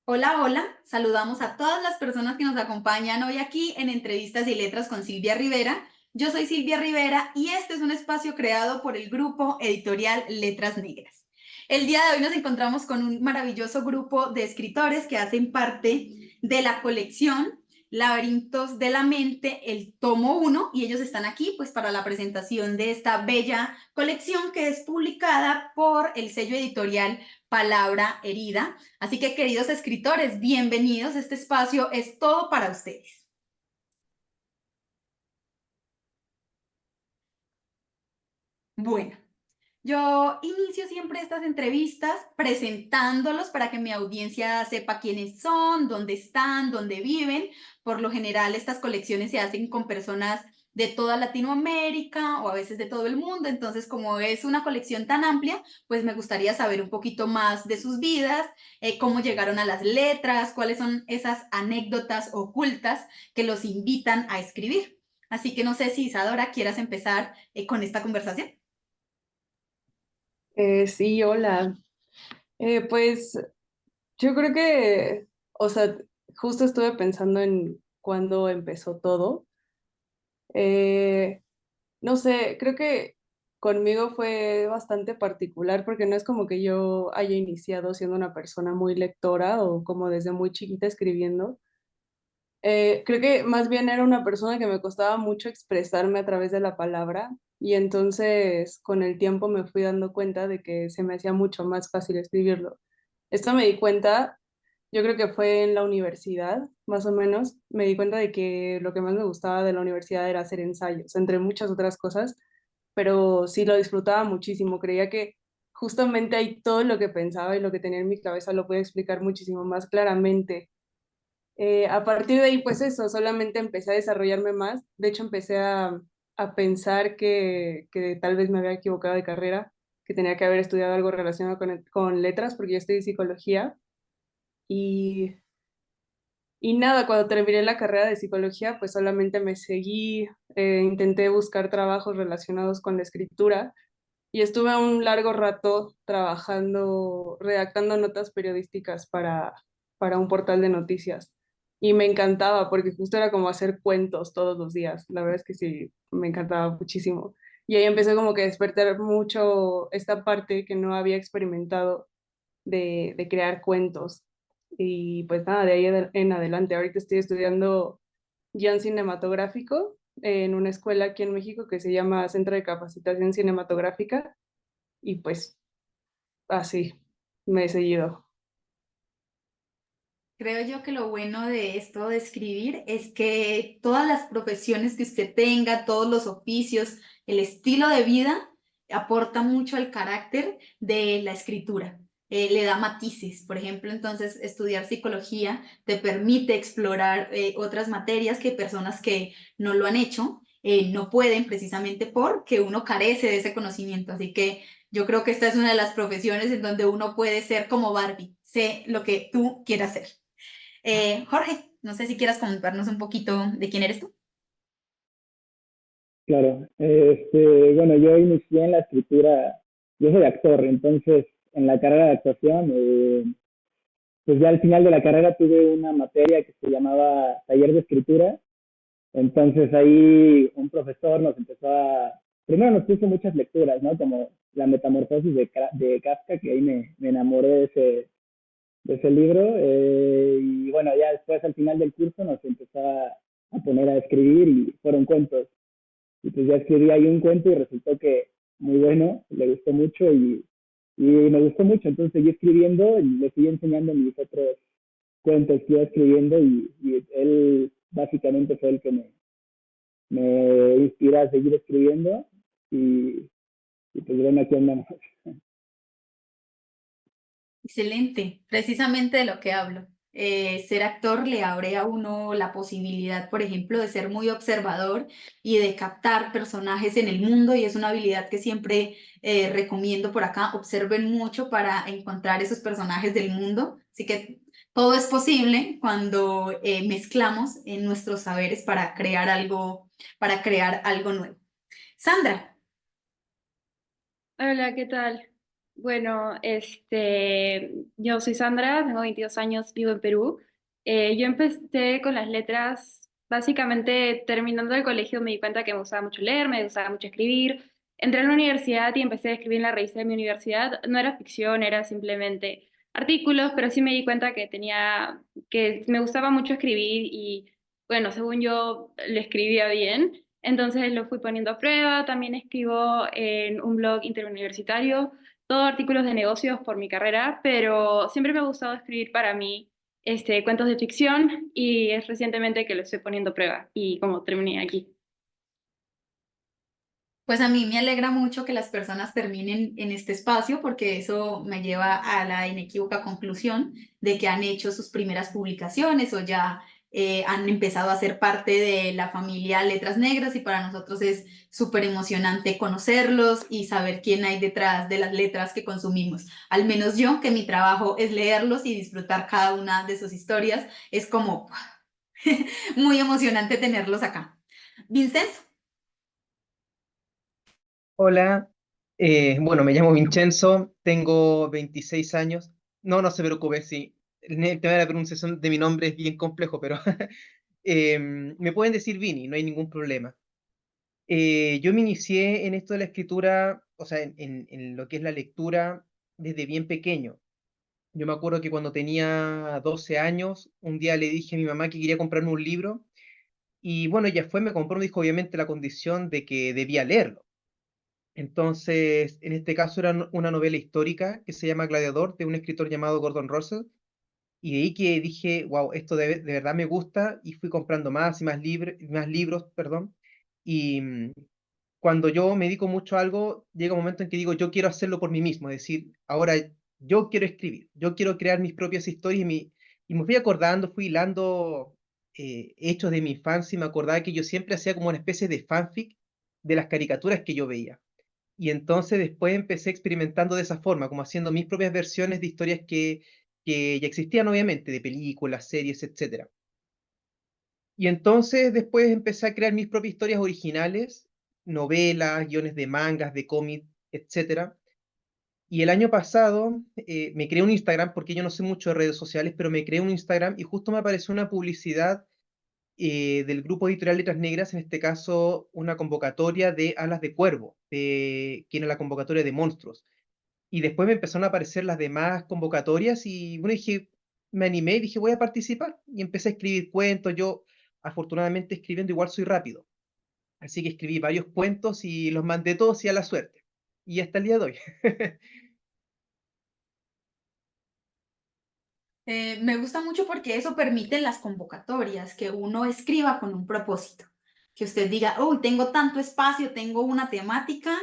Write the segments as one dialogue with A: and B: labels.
A: Hola, hola. Saludamos a todas las personas que nos acompañan hoy aquí en Entrevistas y Letras con Silvia Rivera. Yo soy Silvia Rivera y este es un espacio creado por el grupo editorial Letras Negras. El día de hoy nos encontramos con un maravilloso grupo de escritores que hacen parte de la colección Laberintos de la Mente, el tomo uno, y ellos están aquí pues para la presentación de esta bella colección que es publicada por el sello editorial Palabra Herida. Así que, queridos escritores, bienvenidos. Este espacio es todo para ustedes. Bueno, yo inicio siempre estas entrevistas presentándolos para que mi audiencia sepa quiénes son, dónde están, dónde viven. Por lo general, estas colecciones se hacen con personas de toda Latinoamérica o a veces de todo el mundo. Entonces, como es una colección tan amplia, pues me gustaría saber un poquito más de sus vidas, cómo llegaron a las letras, cuáles son esas anécdotas ocultas que los invitan a escribir. Así que no sé si Isadora quieras empezar con esta conversación.
B: Sí, hola. Pues yo creo que, o sea, justo estuve pensando en cuándo empezó todo. Eh, no sé, creo que conmigo fue bastante particular porque no es como que yo haya iniciado siendo una persona muy lectora o como desde muy chiquita escribiendo. Creo que más bien era una persona que me costaba mucho expresarme a través de la palabra y entonces con el tiempo me fui dando cuenta de que se me hacía mucho más fácil escribirlo. Esto me di cuenta, yo creo que fue en la universidad, más o menos, me di cuenta de que lo que más me gustaba de la universidad era hacer ensayos, entre muchas otras cosas, pero sí lo disfrutaba muchísimo, creía que justamente ahí todo lo que pensaba y lo que tenía en mi cabeza lo podía explicar muchísimo más claramente. A partir de ahí, pues eso, solamente empecé a desarrollarme más. De hecho, empecé a pensar que tal vez me había equivocado de carrera, que tenía que haber estudiado algo relacionado con letras, porque yo estudié psicología. Y, y nada, cuando terminé la carrera de psicología, pues solamente me seguí, intenté buscar trabajos relacionados con la escritura y estuve un largo rato trabajando, redactando notas periodísticas para un portal de noticias. Y me encantaba porque justo era como hacer cuentos todos los días. La verdad es que sí, me encantaba muchísimo. Y ahí empecé como que a despertar mucho esta parte que no había experimentado de crear cuentos. Y pues nada, de ahí en adelante. Ahorita estoy estudiando guión cinematográfico en una escuela aquí en México que se llama Centro de Capacitación Cinematográfica y pues así me he seguido.
A: Creo yo que lo bueno de esto de escribir es que todas las profesiones que usted tenga, todos los oficios, el estilo de vida, aporta mucho al carácter de la escritura. Le da matices. Por ejemplo, entonces estudiar psicología te permite explorar otras materias que personas que no lo han hecho no pueden precisamente porque uno carece de ese conocimiento. Así que yo creo que esta es una de las profesiones en donde uno puede ser como Barbie, sé lo que tú quieras ser. Jorge, no sé si quieras contarnos un poquito de quién eres tú.
C: Claro, bueno, yo inicié en la escritura, yo soy actor, entonces en la carrera de actuación, pues ya al final de la carrera tuve una materia que se llamaba taller de escritura, entonces ahí un profesor nos empezó primero nos puso muchas lecturas, ¿no? Como La Metamorfosis de Kafka, que ahí me enamoré de ese libro, y bueno, ya después al final del curso nos empezó a poner a escribir y fueron cuentos. Y pues ya escribí ahí un cuento y resultó que muy bueno, le gustó mucho y me gustó mucho. Entonces seguí escribiendo y le seguí enseñando mis otros cuentos que iba escribiendo y él básicamente fue el que me inspira a seguir escribiendo y, y pues bueno, aquí andamos.
A: Excelente, precisamente de lo que hablo. Ser actor le abre a uno la posibilidad, por ejemplo, de ser muy observador y de captar personajes en el mundo y es una habilidad que siempre recomiendo por acá. Observen mucho para encontrar esos personajes del mundo. Así que todo es posible cuando mezclamos en nuestros saberes para crear algo nuevo. Sandra,
D: Hola, ¿qué tal? Bueno, yo soy Sandra, tengo 22 años, vivo en Perú. Yo empecé con las letras, básicamente terminando el colegio me di cuenta que me gustaba mucho leer, me gustaba mucho escribir. Entré a la universidad y empecé a escribir en la revista de mi universidad. No era ficción, era simplemente artículos, pero sí me di cuenta que me gustaba mucho escribir y, bueno, según yo, le escribía bien. Entonces lo fui poniendo a prueba. También escribo en un blog interuniversitario todo artículos de negocios por mi carrera, pero siempre me ha gustado escribir para mí cuentos de ficción y es recientemente que lo estoy poniendo a prueba y como terminé aquí.
A: Pues a mí me alegra mucho que las personas terminen en este espacio porque eso me lleva a la inequívoca conclusión de que han hecho sus primeras publicaciones o ya han empezado a ser parte de la familia Letras Negras y para nosotros es súper emocionante conocerlos y saber quién hay detrás de las letras que consumimos. Al menos yo, que mi trabajo es leerlos y disfrutar cada una de sus historias, es como muy emocionante tenerlos acá. Vincent.
E: Hola, bueno, me llamo Vincenzo, tengo 26 años. No, no se preocupe, sí. El tema de la pronunciación de mi nombre es bien complejo, pero me pueden decir Vini, no hay ningún problema. Yo me inicié en esto de la escritura, o sea, en lo que es la lectura desde bien pequeño. Yo me acuerdo que cuando tenía 12 años, un día le dije a mi mamá que quería comprarme un libro y bueno, ella fue, me compró, me dijo obviamente la condición de que debía leerlo. Entonces, en este caso era una novela histórica que se llama Gladiador, de un escritor llamado Gordon Russell, y de ahí que dije, wow, esto de verdad me gusta, y fui comprando más y más, más libros, perdón, y cuando yo me dedico mucho a algo, llega un momento en que digo, yo quiero hacerlo por mí mismo, es decir, ahora yo quiero escribir, yo quiero crear mis propias historias, y me fui acordando, fui hilando hechos de mi infancia, y me acordaba que yo siempre hacía como una especie de fanfic de las caricaturas que yo veía. Y entonces después empecé experimentando de esa forma, como haciendo mis propias versiones de historias que ya existían, obviamente, de películas, series, etcétera. Y entonces después empecé a crear mis propias historias originales, novelas, guiones de mangas, de cómics, etcétera. Y el año pasado me creé un Instagram, porque yo no sé mucho de redes sociales, pero me creé un Instagram y justo me apareció una publicidad del grupo editorial Letras Negras, en este caso una convocatoria de Alas de Cuervo, que era la convocatoria de monstruos. Y después me empezaron a aparecer las demás convocatorias y bueno, dije, me animé y dije, voy a participar. Y empecé a escribir cuentos. Yo, afortunadamente, escribiendo igual soy rápido. Así que escribí varios cuentos y los mandé todos y a la suerte. Y hasta el día de hoy.
A: Me gusta mucho porque eso permite las convocatorias, que uno escriba con un propósito, que usted diga, oh, tengo tanto espacio, tengo una temática,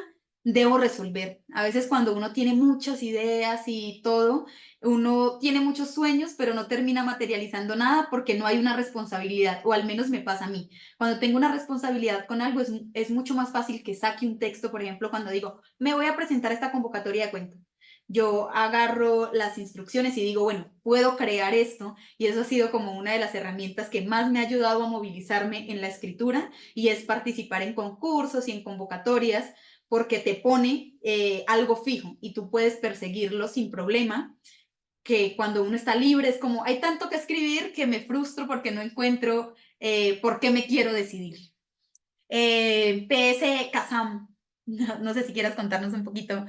A: debo resolver. A veces cuando uno tiene muchas ideas y todo, uno tiene muchos sueños, pero no termina materializando nada porque no hay una responsabilidad, o al menos me pasa a mí. Cuando tengo una responsabilidad con algo, es mucho más fácil que saque un texto, por ejemplo, cuando digo, me voy a presentar esta convocatoria de cuentos, yo agarro las instrucciones y digo, bueno, puedo crear esto y eso ha sido como una de las herramientas que más me ha ayudado a movilizarme en la escritura y es participar en concursos y en convocatorias porque te pone algo fijo y tú puedes perseguirlo sin problema, que cuando uno está libre es como, hay tanto que escribir que me frustro porque no encuentro por qué me quiero decidir. PS Kazam, no sé si quieras contarnos un poquito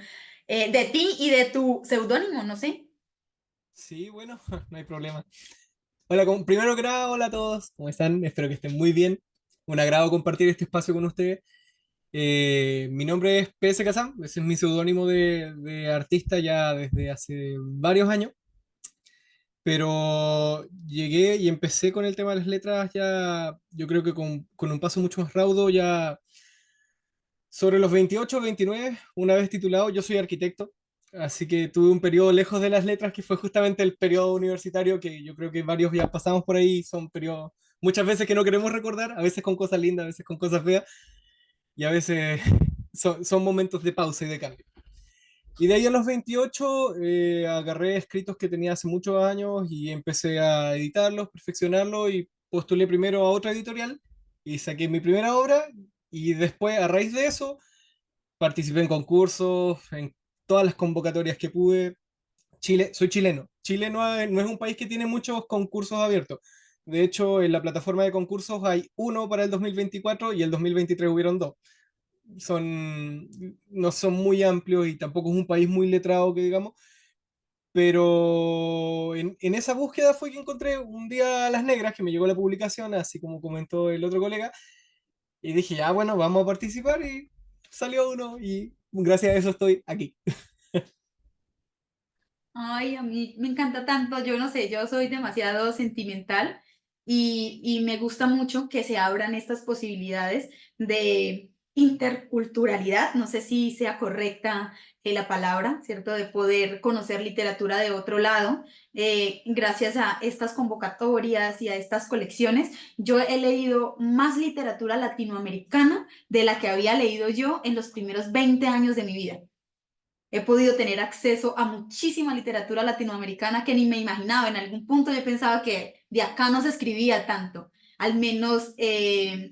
A: de ti y de tu seudónimo, no sé.
F: Sí, bueno, no hay problema. Hola, primero que nada, hola a todos, ¿cómo están? Espero que estén muy bien. Un agrado compartir este espacio con ustedes. Mi nombre es PS Kazam, ese es mi seudónimo de artista ya desde hace varios años, pero llegué y empecé con el tema de las letras ya, yo creo que con un paso mucho más raudo, ya sobre los 28 o 29, una vez titulado, yo soy arquitecto, así que tuve un periodo lejos de las letras que fue justamente el periodo universitario, que yo creo que varios ya pasamos por ahí, son periodos muchas veces que no queremos recordar, a veces con cosas lindas, a veces con cosas feas, y a veces son momentos de pausa y de cambio. Y de ahí a los 28 agarré escritos que tenía hace muchos años y empecé a editarlos, perfeccionarlos y postulé primero a otra editorial y saqué mi primera obra y después a raíz de eso participé en concursos, todas las convocatorias que pude. Chile, soy chileno. Chile no es un país que tiene muchos concursos abiertos. De hecho, en la plataforma de concursos hay uno para el 2024 y el 2023 hubieron dos. No son muy amplios y tampoco es un país muy letrado, que digamos, pero en esa búsqueda fue que encontré un día a Las Negras, que me llegó la publicación, así como comentó el otro colega, y dije, ya bueno, vamos a participar y salió uno y gracias a eso estoy aquí.
A: Ay, a mí me encanta tanto, yo no sé, yo soy demasiado sentimental y me gusta mucho que se abran estas posibilidades de interculturalidad, no sé si sea correcta la palabra, ¿cierto? De poder conocer literatura de otro lado, gracias a estas convocatorias y a estas colecciones. Yo he leído más literatura latinoamericana de la que había leído yo en los primeros 20 años de mi vida. He podido tener acceso a muchísima literatura latinoamericana que ni me imaginaba. En algún punto yo pensaba que de acá no se escribía tanto, al menos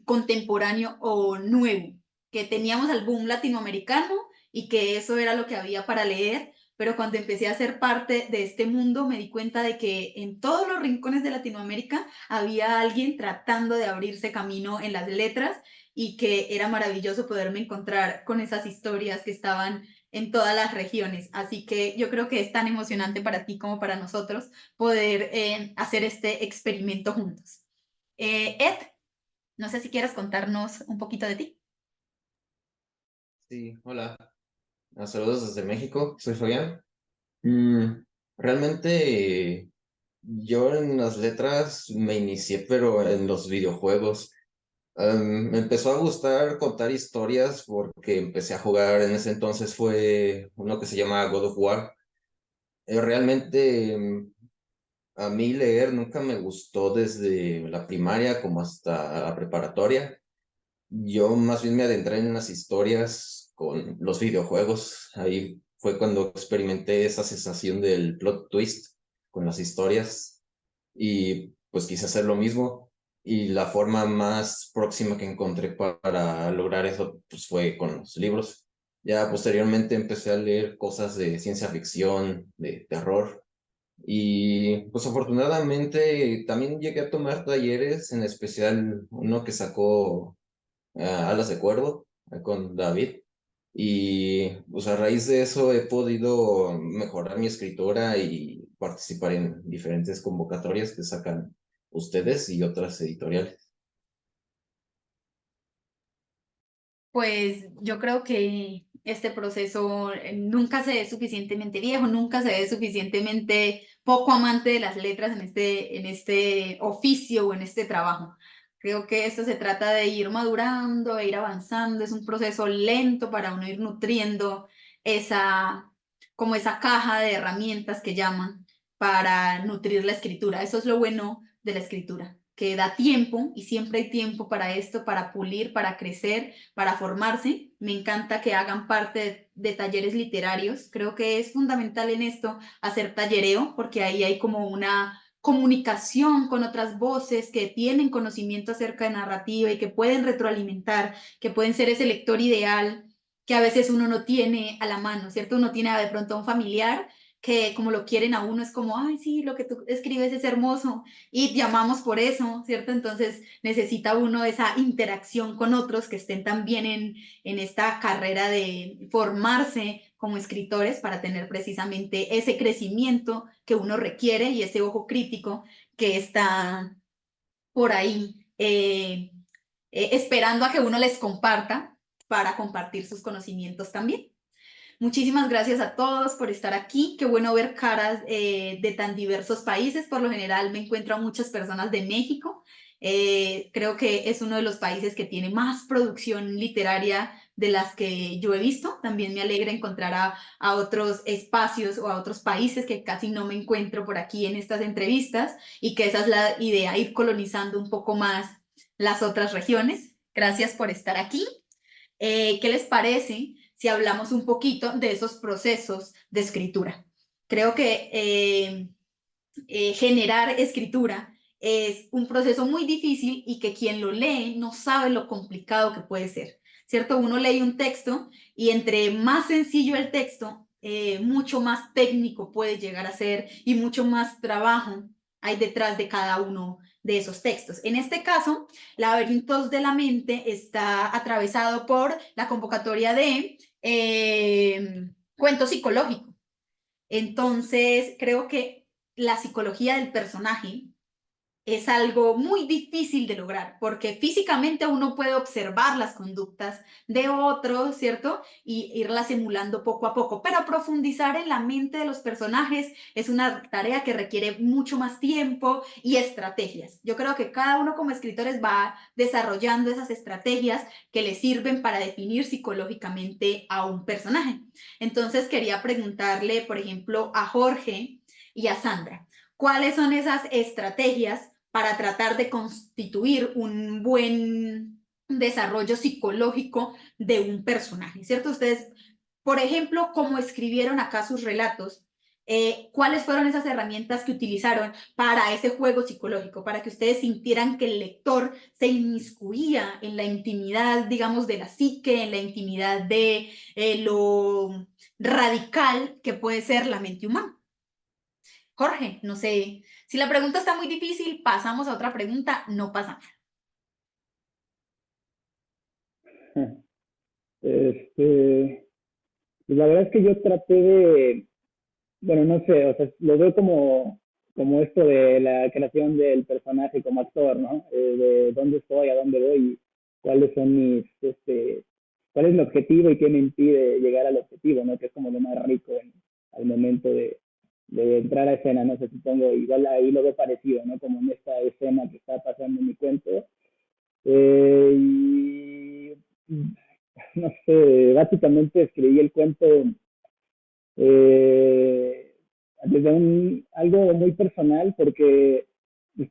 A: contemporáneo o nuevo, que teníamos el boom latinoamericano y que eso era lo que había para leer, pero cuando empecé a ser parte de este mundo me di cuenta de que en todos los rincones de Latinoamérica había alguien tratando de abrirse camino en las letras y que era maravilloso poderme encontrar con esas historias que estaban en todas las regiones. Así que yo creo que es tan emocionante para ti como para nosotros poder hacer este experimento juntos. Ed, no sé si quieres contarnos un poquito de ti.
G: Sí, hola. Saludos desde México, soy Fabián. Mm, realmente yo en las letras me inicié, pero en los videojuegos. Me empezó a gustar contar historias porque empecé a jugar, en ese entonces fue uno que se llama God of War. Realmente a mí leer nunca me gustó desde la primaria como hasta la preparatoria. Yo más bien me adentré en las historias con los videojuegos. Ahí fue cuando experimenté esa sensación del plot twist con las historias y pues quise hacer lo mismo. Y la forma más próxima que encontré para lograr eso pues fue con los libros. Ya posteriormente empecé a leer cosas de ciencia ficción, de terror. Y pues afortunadamente también llegué a tomar talleres, en especial uno que sacó Alas de Cuervo, con David. Y pues a raíz de eso he podido mejorar mi escritura y participar en diferentes convocatorias que sacan ustedes y otras editoriales.
A: Pues yo creo que este proceso nunca se ve suficientemente viejo, nunca se ve suficientemente poco amante de las letras en este oficio o en este trabajo. Creo que esto se trata de ir madurando, de ir avanzando, es un proceso lento para uno ir nutriendo esa, como esa caja de herramientas que llaman para nutrir la escritura. Eso es lo bueno de la escritura, que da tiempo y siempre hay tiempo para esto, para pulir, para crecer, para formarse. Me encanta que hagan parte de talleres literarios. Creo que es fundamental en esto hacer tallereo, porque ahí hay como una comunicación con otras voces que tienen conocimiento acerca de narrativa y que pueden retroalimentar, que pueden ser ese lector ideal que a veces uno no tiene a la mano, ¿cierto? Uno tiene de pronto a un familiar que como lo quieren a uno es como, ay, sí, lo que tú escribes es hermoso y llamamos por eso, ¿cierto? Entonces necesita uno esa interacción con otros que estén también en esta carrera de formarse como escritores para tener precisamente ese crecimiento que uno requiere y ese ojo crítico que está por ahí esperando a que uno les comparta para compartir sus conocimientos también. Muchísimas gracias a todos por estar aquí. Qué bueno ver caras de tan diversos países. Por lo general me encuentro a muchas personas de México. Creo que es uno de los países que tiene más producción literaria de las que yo he visto. También me alegra encontrar a otros espacios o a otros países que casi no me encuentro por aquí en estas entrevistas y que esa es la idea, ir colonizando un poco más las otras regiones. Gracias por estar aquí. ¿Qué les parece si hablamos un poquito de esos procesos de escritura? Creo que generar escritura es un proceso muy difícil y que quien lo lee no sabe lo complicado que puede ser, ¿cierto? Uno lee un texto y entre más sencillo el texto, mucho más técnico puede llegar a ser y mucho más trabajo hay detrás de cada uno de esos textos. En este caso, Laberintos de la Mente está atravesado por la convocatoria de cuento psicológico. Entonces, creo que la psicología del personaje es algo muy difícil de lograr, porque físicamente uno puede observar las conductas de otros, ¿cierto? Y irlas emulando poco a poco, pero profundizar en la mente de los personajes es una tarea que requiere mucho más tiempo y estrategias. Yo creo que cada uno como escritores va desarrollando esas estrategias que le sirven para definir psicológicamente a un personaje. Entonces quería preguntarle, por ejemplo, a Jorge y a Sandra, ¿cuáles son esas estrategias para tratar de constituir un buen desarrollo psicológico de un personaje, ¿cierto? Ustedes, por ejemplo, cómo escribieron acá sus relatos, ¿cuáles fueron esas herramientas que utilizaron para ese juego psicológico, para que ustedes sintieran que el lector se inmiscuía en la intimidad, digamos, de la psique, en la intimidad de lo radical que puede ser la mente humana? Jorge, no sé, si la pregunta está muy difícil, pasamos a otra pregunta, no pasa nada.
C: Este, pues la verdad es que yo traté de, bueno, no sé, o sea, lo veo como esto de la creación del personaje como actor, ¿no? De dónde estoy, a dónde voy, y cuáles son cuál es mi objetivo y qué me impide llegar al objetivo, ¿no? Que es como lo más rico al momento de entrar a escena, no sé, supongo, igual ahí lo veo parecido, ¿no? Como en esta escena que está pasando en mi cuento. Y no sé, básicamente escribí el cuento eh, desde algo muy personal porque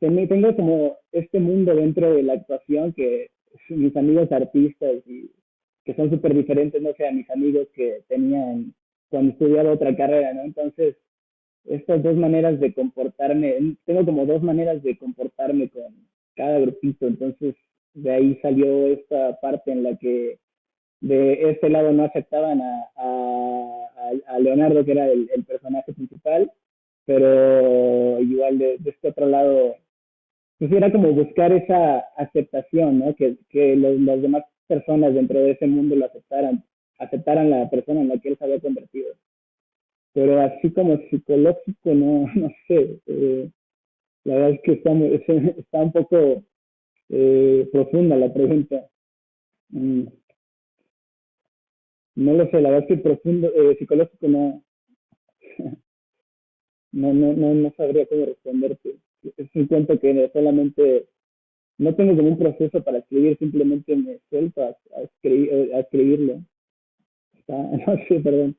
C: tengo como este mundo dentro de la actuación que mis amigos artistas y que son súper diferentes, no sé, a mis amigos que tenían cuando estudiaba otra carrera, ¿no? Entonces, estas dos maneras de comportarme, tengo como dos maneras de comportarme con cada grupito, entonces de ahí salió esta parte en la que de este lado no aceptaban a Leonardo, que era el personaje principal, pero igual de este otro lado, pues era como buscar esa aceptación, ¿no? Que las demás personas dentro de ese mundo lo aceptaran la persona en la que él se había convertido. Pero así como psicológico, no, no sé. La verdad es que está un poco profunda la pregunta. Mm, no lo sé, la verdad es que profundo, psicológico no, no sabría cómo responderte. Es un cuento que solamente no tengo como un proceso para escribir, simplemente me suelto a escribirlo. No sé, perdón.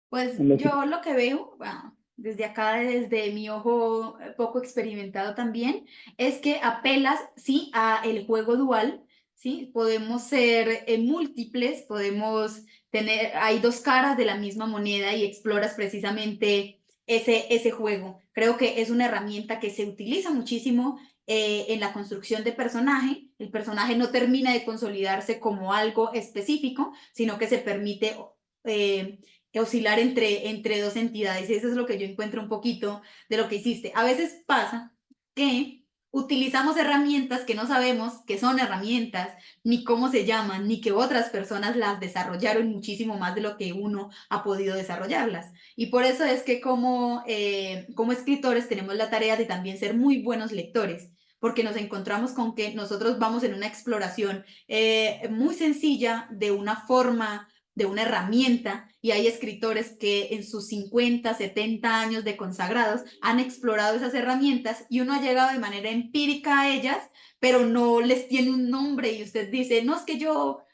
A: Pues
C: En lo
A: yo lo que veo, bueno, desde acá, desde mi ojo poco experimentado también, es que apelas, sí, a el juego dual, sí, podemos ser múltiples, podemos tener, hay dos caras de la misma moneda y exploras precisamente ese juego. Creo que es una herramienta que se utiliza muchísimo en la construcción de personaje. El personaje no termina de consolidarse como algo específico, sino que se permite eh, oscilar entre dos entidades. Y eso es lo que yo encuentro un poquito de lo que hiciste. A veces pasa que utilizamos herramientas que no sabemos que son herramientas, ni cómo se llaman, ni que otras personas las desarrollaron muchísimo más de lo que uno ha podido desarrollarlas. Y por eso es que como escritores tenemos la tarea de también ser muy buenos lectores, porque nos encontramos con que nosotros vamos en una exploración muy sencilla de una forma, de una herramienta, y hay escritores que en sus 50, 70 años de consagrados han explorado esas herramientas y uno ha llegado de manera empírica a ellas, pero no les tiene un nombre y usted dice, no, es que yo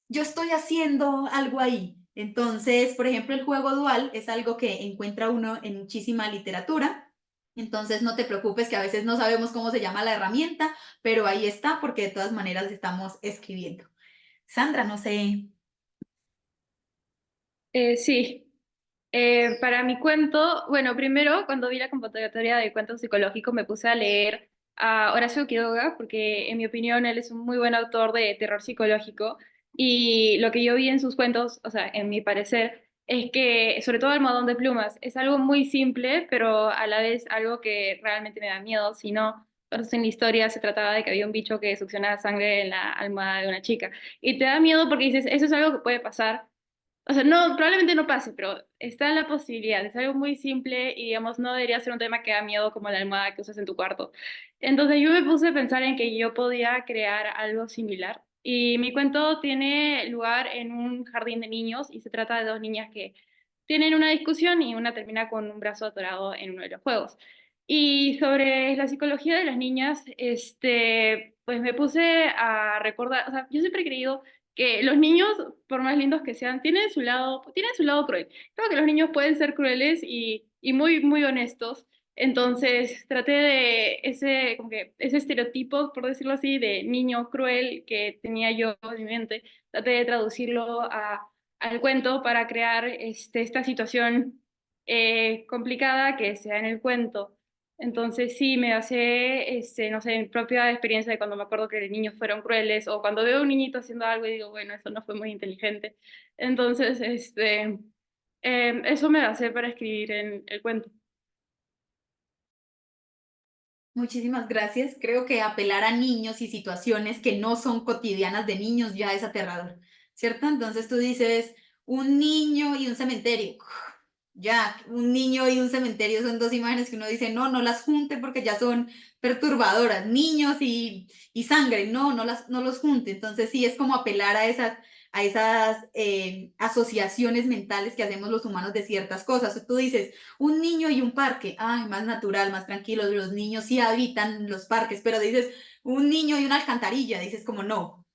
A: estoy haciendo algo ahí. Entonces, por ejemplo, el juego dual es algo que encuentra uno en muchísima literatura. Entonces, no te preocupes que a veces no sabemos cómo se llama la herramienta, pero ahí está porque de todas maneras estamos escribiendo. Sandra, no sé.
D: Sí. Para mi cuento, bueno, primero cuando vi la convocatoria de cuentos psicológicos me puse a leer a Horacio Quiroga porque en mi opinión él es un muy buen autor de terror psicológico Y lo que yo vi en sus cuentos, o sea, en mi parecer, es que, sobre todo Almohadón de Plumas, es algo muy simple, pero a la vez algo que realmente me da miedo. Si no, entonces en la historia se trataba de que había un bicho que succionaba sangre en la almohada de una chica. Y te da miedo porque dices, eso es algo que puede pasar. O sea, no, probablemente no pase, pero está la posibilidad. Es algo muy simple y, digamos, no debería ser un tema que da miedo como la almohada que usas en tu cuarto. Entonces yo me puse a pensar en que yo podía crear algo similar. Y mi cuento tiene lugar en un jardín de niños y se trata de dos niñas que tienen una discusión y una termina con un brazo atorado en uno de los juegos. Y sobre la psicología de las niñas, pues me puse a recordar, o sea, yo siempre he creído que los niños, por más lindos que sean, tienen su lado cruel. Creo que los niños pueden ser crueles y muy, muy honestos. Entonces traté de ese, como que ese estereotipo, por decirlo así, de niño cruel que tenía yo en mi mente, traté de traducirlo al cuento para crear esta situación complicada que sea en el cuento. Entonces sí, me hace, no sé, mi propia experiencia de cuando me acuerdo que los niños fueron crueles o cuando veo a un niñito haciendo algo y digo, bueno, eso no fue muy inteligente. Entonces, eso me hace para escribir en el cuento.
A: Muchísimas gracias. Creo que apelar a niños y situaciones que no son cotidianas de niños ya es aterrador, ¿cierto? Entonces tú dices, un niño y un cementerio. Ya, un niño y un cementerio son dos imágenes que uno dice, no, no las junte porque ya son perturbadoras. Niños y sangre, no, no los junte. Entonces sí es como apelar a esas asociaciones mentales que hacemos los humanos de ciertas cosas. Tú dices, un niño y un parque, ay, más natural, más tranquilo, los niños sí habitan los parques, pero dices, un niño y una alcantarilla, dices como no,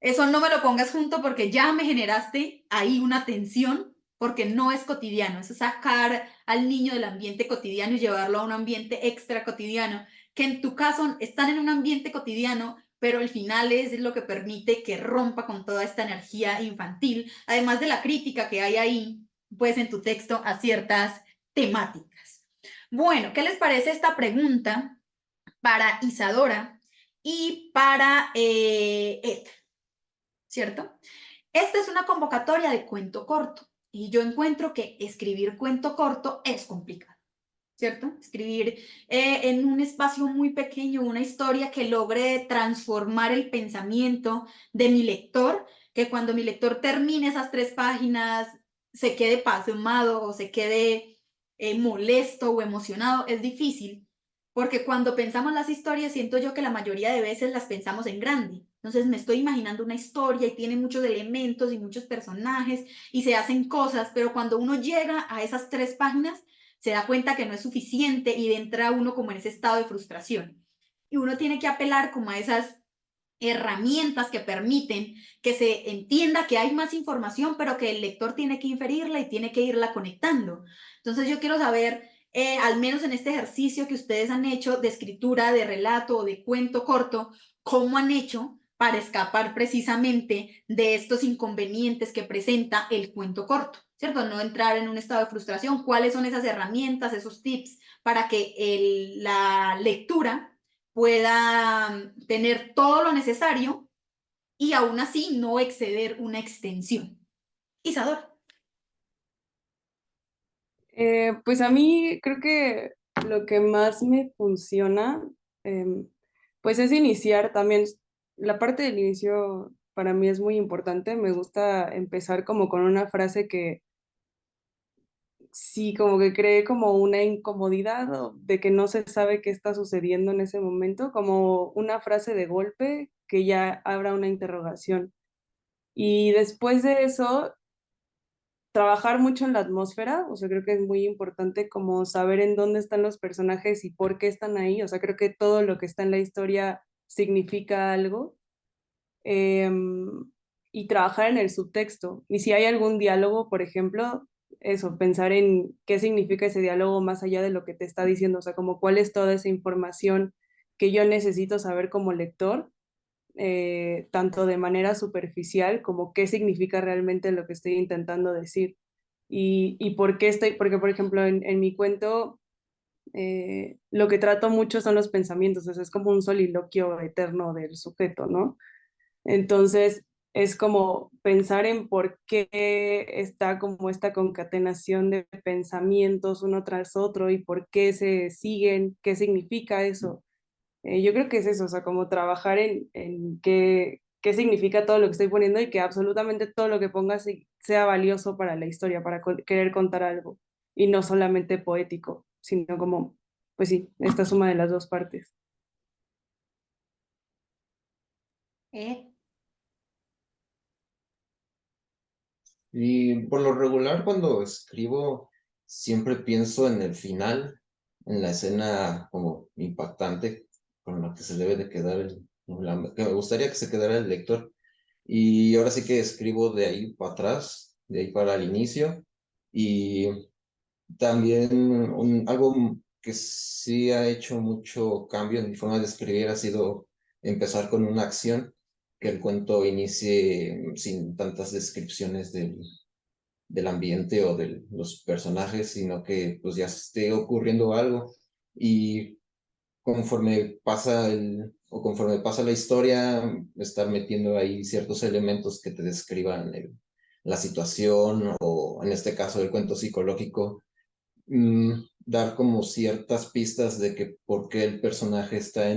A: eso no me lo pongas junto porque ya me generaste ahí una tensión, porque no es cotidiano, es sacar al niño del ambiente cotidiano y llevarlo a un ambiente extra cotidiano, que en tu caso están en un ambiente cotidiano, pero al final es lo que permite que rompa con toda esta energía infantil, además de la crítica que hay ahí, pues en tu texto a ciertas temáticas. Bueno, ¿qué les parece esta pregunta para Isadora y para Ed? ¿Cierto? Esta es una convocatoria de cuento corto y yo encuentro que escribir cuento corto es complicado, ¿cierto? Escribir en un espacio muy pequeño una historia que logre transformar el pensamiento de mi lector, que cuando mi lector termine esas 3 páginas se quede pasmado o se quede molesto o emocionado, es difícil, porque cuando pensamos las historias siento yo que la mayoría de veces las pensamos en grande. Entonces me estoy imaginando una historia y tiene muchos elementos y muchos personajes y se hacen cosas, pero cuando uno llega a esas 3 páginas, se da cuenta que no es suficiente y entra uno como en ese estado de frustración. Y uno tiene que apelar como a esas herramientas que permiten que se entienda que hay más información, pero que el lector tiene que inferirla y tiene que irla conectando. Entonces yo quiero saber, al menos en este ejercicio que ustedes han hecho de escritura, de relato o de cuento corto, ¿cómo han hecho para escapar precisamente de estos inconvenientes que presenta el cuento corto? ¿Cierto? No entrar en un estado de frustración. ¿Cuáles son esas herramientas, esos tips para que la lectura pueda tener todo lo necesario y aún así no exceder una extensión? Isadora.
B: Pues a mí creo que lo que más me funciona, pues es iniciar también. La parte del inicio para mí es muy importante. Me gusta empezar como con una frase que sí, como que cree como una incomodidad o de que no se sabe qué está sucediendo en ese momento, como una frase de golpe que ya abra una interrogación. Y después de eso, trabajar mucho en la atmósfera, o sea, creo que es muy importante como saber en dónde están los personajes y por qué están ahí, o sea, creo que todo lo que está en la historia significa algo. Y trabajar en el subtexto. Y si hay algún diálogo, por ejemplo, eso, pensar en qué significa ese diálogo más allá de lo que te está diciendo, o sea, como cuál es toda esa información que yo necesito saber como lector, tanto de manera superficial como qué significa realmente lo que estoy intentando decir. Y por qué estoy, porque por ejemplo en mi cuento lo que trato mucho son los pensamientos, o sea, es como un soliloquio eterno del sujeto, ¿no? Entonces, es como pensar en por qué está como esta concatenación de pensamientos uno tras otro y por qué se siguen, qué significa eso. Yo creo que es eso, o sea, como trabajar en qué significa todo lo que estoy poniendo y que absolutamente todo lo que ponga sea valioso para la historia, para querer contar algo y no solamente poético, sino como, pues sí, esta suma de las dos partes.
A: ¿Eh?
G: Y por lo regular, cuando escribo, siempre pienso en el final, en la escena como impactante con la que se debe de quedar que me gustaría que se quedara el lector. Y ahora sí que escribo de ahí para atrás, de ahí para el inicio. Y también algo que sí ha hecho mucho cambio en mi forma de escribir ha sido empezar con una acción, que el cuento inicie sin tantas descripciones del ambiente o de los personajes, sino que pues ya esté ocurriendo algo. Y conforme pasa la historia, estar metiendo ahí ciertos elementos que te describan la situación, o en este caso el cuento psicológico, dar como ciertas pistas de que por qué el personaje está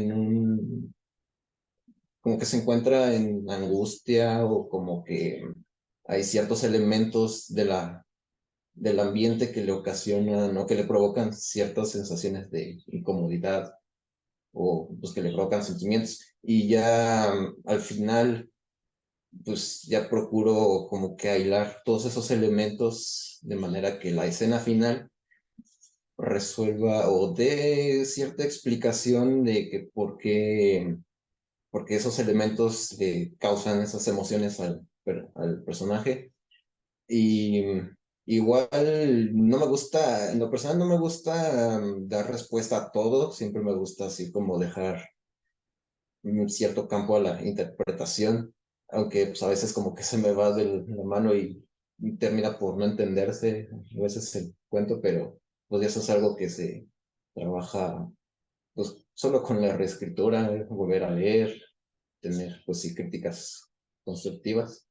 G: como que se encuentra en angustia, o como que hay ciertos elementos del ambiente que le ocasionan o que le provocan ciertas sensaciones de incomodidad, o pues que le provocan sentimientos. Y ya al final, pues ya procuro como que aislar todos esos elementos de manera que la escena final resuelva o dé cierta explicación de que por qué esos elementos causan esas emociones al personaje. Y igual no me gusta, en lo personal no me gusta dar respuesta a todo, siempre me gusta así como dejar un cierto campo a la interpretación, aunque pues a veces como que se me va de la mano y termina por no entenderse a veces el cuento, pero pues eso es algo que se trabaja pues solo con la reescritura, volver a leer, tener pues sí críticas constructivas.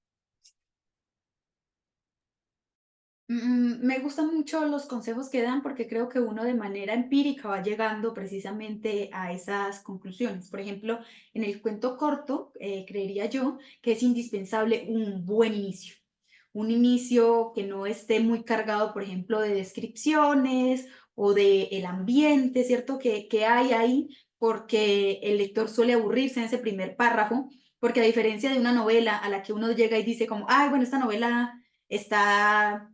A: Me gustan mucho los consejos que dan porque creo que uno de manera empírica va llegando precisamente a esas conclusiones. Por ejemplo, en el cuento corto, creería yo que es indispensable un buen inicio. Un inicio que no esté muy cargado, por ejemplo, de descripciones o de el ambiente, ¿cierto? Que hay ahí, porque el lector suele aburrirse en ese primer párrafo, porque a diferencia de una novela a la que uno llega y dice como, ay, bueno, esta novela está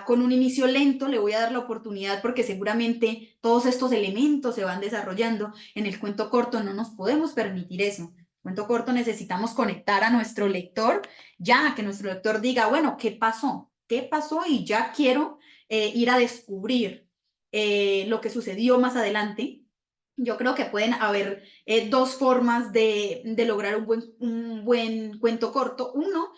A: con un inicio lento, le voy a dar la oportunidad porque seguramente todos estos elementos se van desarrollando. En el cuento corto no nos podemos permitir eso. En el cuento corto necesitamos conectar a nuestro lector, ya que nuestro lector diga, bueno, ¿qué pasó? ¿Qué pasó? Y ya quiero ir a descubrir lo que sucedió más adelante. Yo creo que pueden haber dos formas de lograr un buen cuento corto. Uno,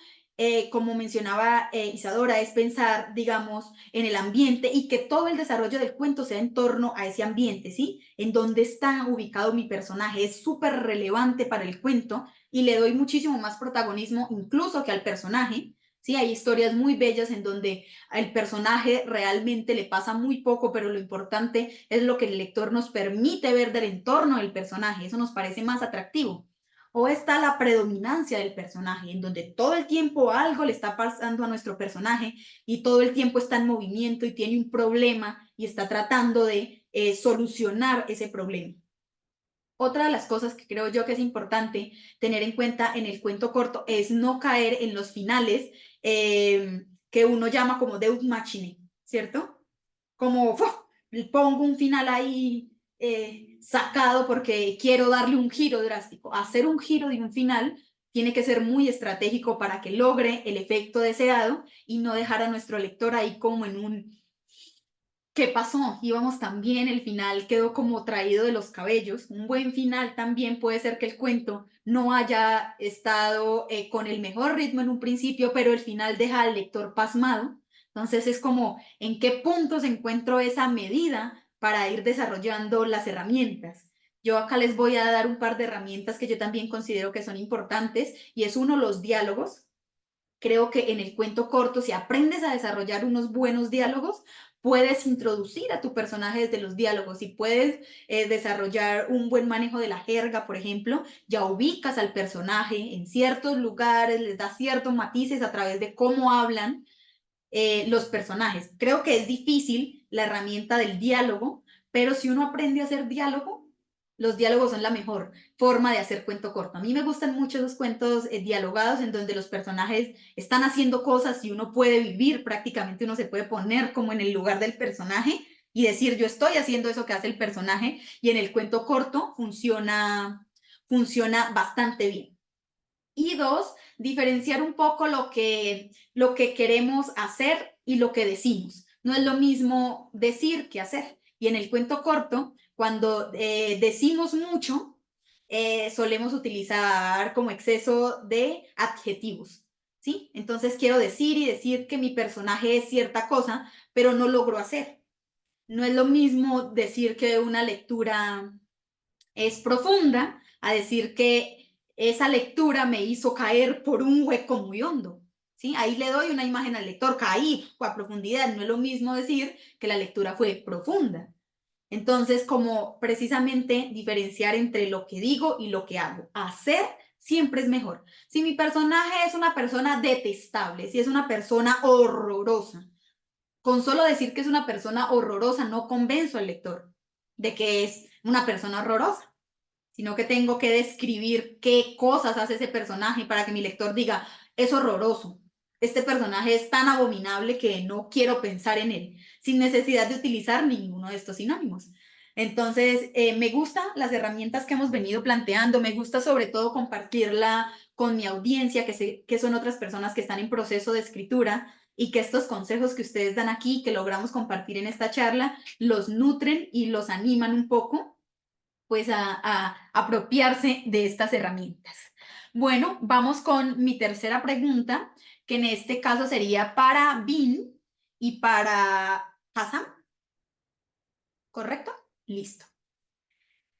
A: como mencionaba Isadora, es pensar, digamos, en el ambiente y que todo el desarrollo del cuento sea en torno a ese ambiente, ¿sí? En dónde está ubicado mi personaje es súper relevante para el cuento y le doy muchísimo más protagonismo incluso que al personaje. Sí, hay historias muy bellas en donde al personaje realmente le pasa muy poco, pero lo importante es lo que el lector nos permite ver del entorno del personaje. Eso nos parece más atractivo. O está la predominancia del personaje, en donde todo el tiempo algo le está pasando a nuestro personaje y todo el tiempo está en movimiento y tiene un problema y está tratando de solucionar ese problema. Otra de las cosas que creo yo que es importante tener en cuenta en el cuento corto es no caer en los finales que uno llama como deus machine, ¿cierto? Como ¡fuf! Pongo un final ahí sacado porque quiero darle un giro drástico. Hacer un giro de un final tiene que ser muy estratégico para que logre el efecto deseado y no dejar a nuestro lector ahí como en un ¿qué pasó? Íbamos tan bien, el final quedó como traído de los cabellos. Un buen final también puede ser que el cuento no haya estado con el mejor ritmo en un principio, pero el final deja al lector pasmado. Entonces es como en qué puntos encuentro esa medida para ir desarrollando las herramientas. Yo acá les voy a dar un par de herramientas que yo también considero que son importantes, y es uno, los diálogos. Creo que en el cuento corto, si aprendes a desarrollar unos buenos diálogos, puedes introducir a tu personaje desde los diálogos y puedes desarrollar un buen manejo de la jerga, por ejemplo, ya ubicas al personaje en ciertos lugares, les das ciertos matices a través de cómo hablan los personajes. Creo que es difícil la herramienta del diálogo, pero si uno aprende a hacer diálogo, los diálogos son la mejor forma de hacer cuento corto. A mí me gustan mucho esos cuentos dialogados en donde los personajes están haciendo cosas y uno puede vivir prácticamente, uno se puede poner como en el lugar del personaje y decir, yo estoy haciendo eso que hace el personaje, y en el cuento corto funciona bastante bien. Y dos, diferenciar un poco lo que queremos hacer y lo que decimos. No es lo mismo decir que hacer. Y en el cuento corto, cuando decimos mucho, solemos utilizar como exceso de adjetivos, ¿sí? Entonces quiero decir y decir que mi personaje es cierta cosa, pero no logro hacer. No es lo mismo decir que una lectura es profunda a decir que esa lectura me hizo caer por un hueco muy hondo. ¿Sí? Ahí le doy una imagen al lector, caí a profundidad. No es lo mismo decir que la lectura fue profunda. Entonces, como precisamente diferenciar entre lo que digo y lo que hago. Hacer siempre es mejor. Si mi personaje es una persona detestable, si es una persona horrorosa, con solo decir que es una persona horrorosa no convenzo al lector de que es una persona horrorosa, sino que tengo que describir qué cosas hace ese personaje para que mi lector diga, es horroroso, este personaje es tan abominable que no quiero pensar en él, sin necesidad de utilizar ninguno de estos sinónimos. Entonces, me gustan las herramientas que hemos venido planteando, me gusta sobre todo compartirla con mi audiencia, que sé que son otras personas que están en proceso de escritura, y que estos consejos que ustedes dan aquí, que logramos compartir en esta charla, los nutren y los animan un poco pues a apropiarse de estas herramientas. Bueno, vamos con mi tercera pregunta, que en este caso sería para Bin y para Hassan, ¿correcto? Listo.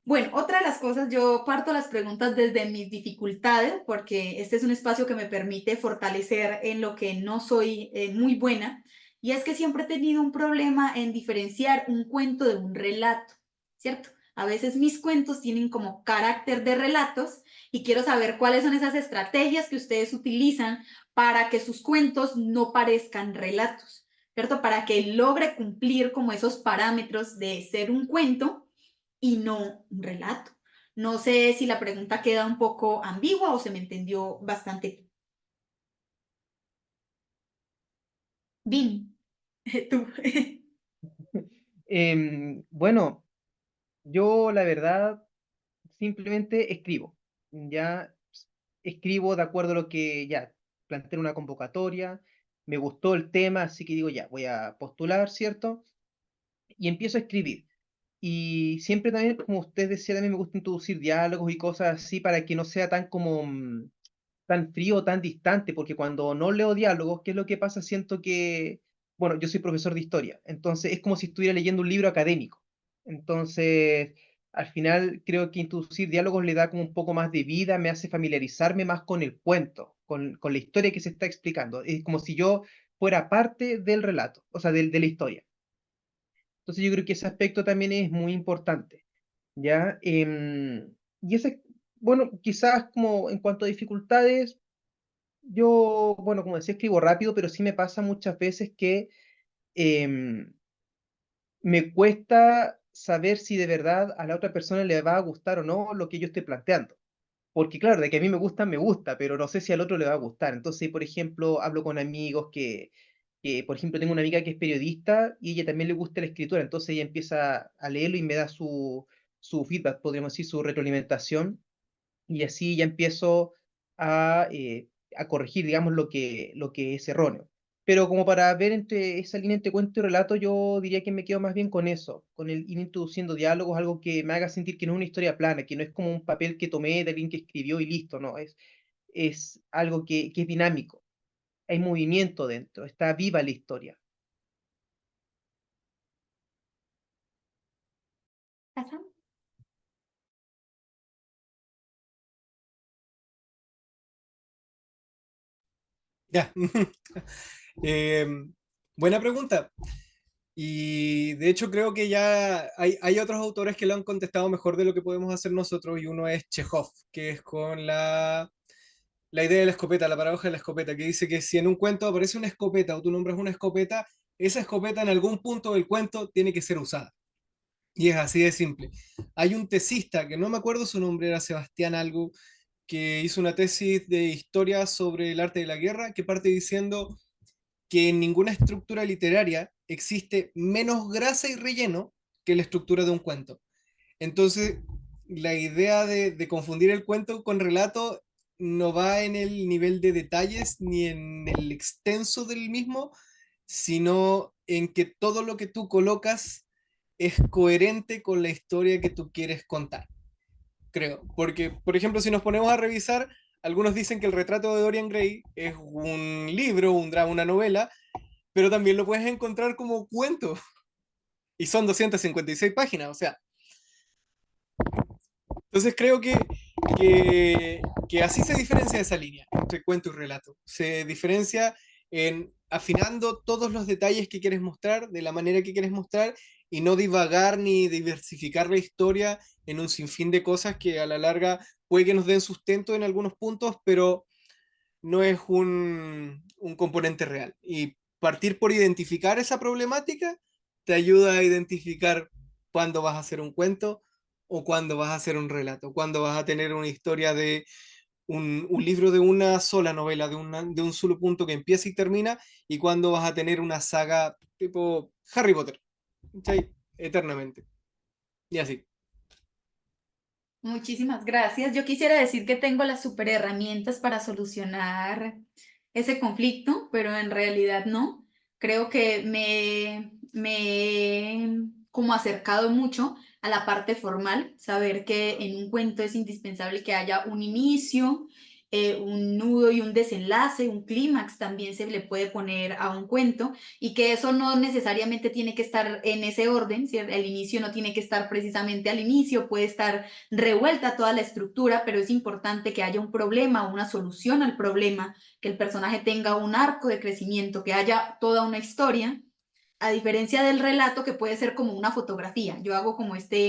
A: Bueno, otra de las cosas, yo parto las preguntas desde mis dificultades, porque este es un espacio que me permite fortalecer en lo que no soy muy buena, y es que siempre he tenido un problema en diferenciar un cuento de un relato, ¿cierto? A veces mis cuentos tienen como carácter de relatos y quiero saber cuáles son esas estrategias que ustedes utilizan para que sus cuentos no parezcan relatos, ¿cierto? Para que logre cumplir como esos parámetros de ser un cuento y no un relato. No sé si la pregunta queda un poco ambigua o se me entendió bastante bien. Tú.
E: Bueno, yo la verdad simplemente escribo. Ya escribo de acuerdo a lo que ya planteé en una convocatoria, me gustó el tema, así que digo ya, voy a postular, ¿cierto? Y empiezo a escribir. Y siempre también, como usted decía, también me gusta introducir diálogos y cosas así para que no sea tan como tan frío, tan distante, porque cuando no leo diálogos, ¿qué es lo que pasa? Siento que, bueno, yo soy profesor de historia, entonces es como si estuviera leyendo un libro académico. Entonces, al final creo que introducir diálogos le da como un poco más de vida, me hace familiarizarme más con el cuento, con la historia que se está explicando. Es como si yo fuera parte del relato, o sea, de la historia. Entonces yo creo que ese aspecto también es muy importante, ¿ya? Y ese, bueno, quizás como en cuanto a dificultades, yo, bueno, como decía, escribo rápido, pero sí me pasa muchas veces que em, me cuesta saber si de verdad a la otra persona le va a gustar o no lo que yo estoy planteando. Porque claro, de que a mí me gusta, pero no sé si al otro le va a gustar. Entonces, por ejemplo, hablo con amigos por ejemplo, tengo una amiga que es periodista y ella también le gusta la escritura, entonces ella empieza a leerlo y me da su feedback, podríamos decir, su retroalimentación, y así ya empiezo a corregir, digamos, lo que es erróneo. Pero como para ver entre esa línea entre cuento y relato, yo diría que me quedo más bien con eso, con el ir introduciendo diálogos, algo que me haga sentir que no es una historia plana, que no es como un papel que tomé de alguien que escribió y listo, no, es algo que es dinámico, hay movimiento dentro, está viva la historia.
A: Hassan.
F: Ya. Buena pregunta. Y de hecho creo que ya hay otros autores que lo han contestado mejor de lo que podemos hacer nosotros, y uno es Chekhov, que es con la idea de la escopeta, la paradoja de la escopeta, que dice que si en un cuento aparece una escopeta o tú nombras una escopeta, esa escopeta en algún punto del cuento tiene que ser usada. Y es así de simple. Hay un tesista, que no me acuerdo su nombre, era Sebastián algo, que hizo una tesis de historia sobre el arte de la guerra, que parte diciendo que en ninguna estructura literaria existe menos grasa y relleno que la estructura de un cuento. Entonces, la idea de confundir el cuento con relato no va en el nivel de detalles ni en el extenso del mismo, sino en que todo lo que tú colocas es coherente con la historia que tú quieres contar, creo. Porque, por ejemplo, si nos ponemos a revisar, algunos dicen que el retrato de Dorian Gray es un libro, un drama, una novela, pero también lo puedes encontrar como cuento. Y son 256 páginas, o sea. Entonces creo que así se diferencia esa línea entre cuento y relato. Se diferencia en afinando todos los detalles que quieres mostrar, de la manera que quieres mostrar, y no divagar ni diversificar la historia en un sinfín de cosas que a la larga puede que nos den sustento en algunos puntos, pero no es un componente real. Y partir por identificar esa problemática te ayuda a identificar cuándo vas a hacer un cuento o cuándo vas a hacer un relato, cuándo vas a tener una historia de un libro de una sola novela, de un solo punto que empieza y termina, y cuándo vas a tener una saga tipo Harry Potter, ¿sí? Eternamente. Y así.
A: Muchísimas gracias. Yo quisiera decir que tengo las super herramientas para solucionar ese conflicto, pero en realidad no. Creo que me he como acercado mucho a la parte formal, saber que en un cuento es indispensable que haya un inicio, un nudo y un desenlace, un clímax también se le puede poner a un cuento, y que eso no necesariamente tiene que estar en ese orden, ¿cierto? El inicio no tiene que estar precisamente al inicio, puede estar revuelta toda la estructura, pero es importante que haya un problema, una solución al problema, que el personaje tenga un arco de crecimiento, que haya toda una historia, a diferencia del relato que puede ser como una fotografía. Yo hago como esta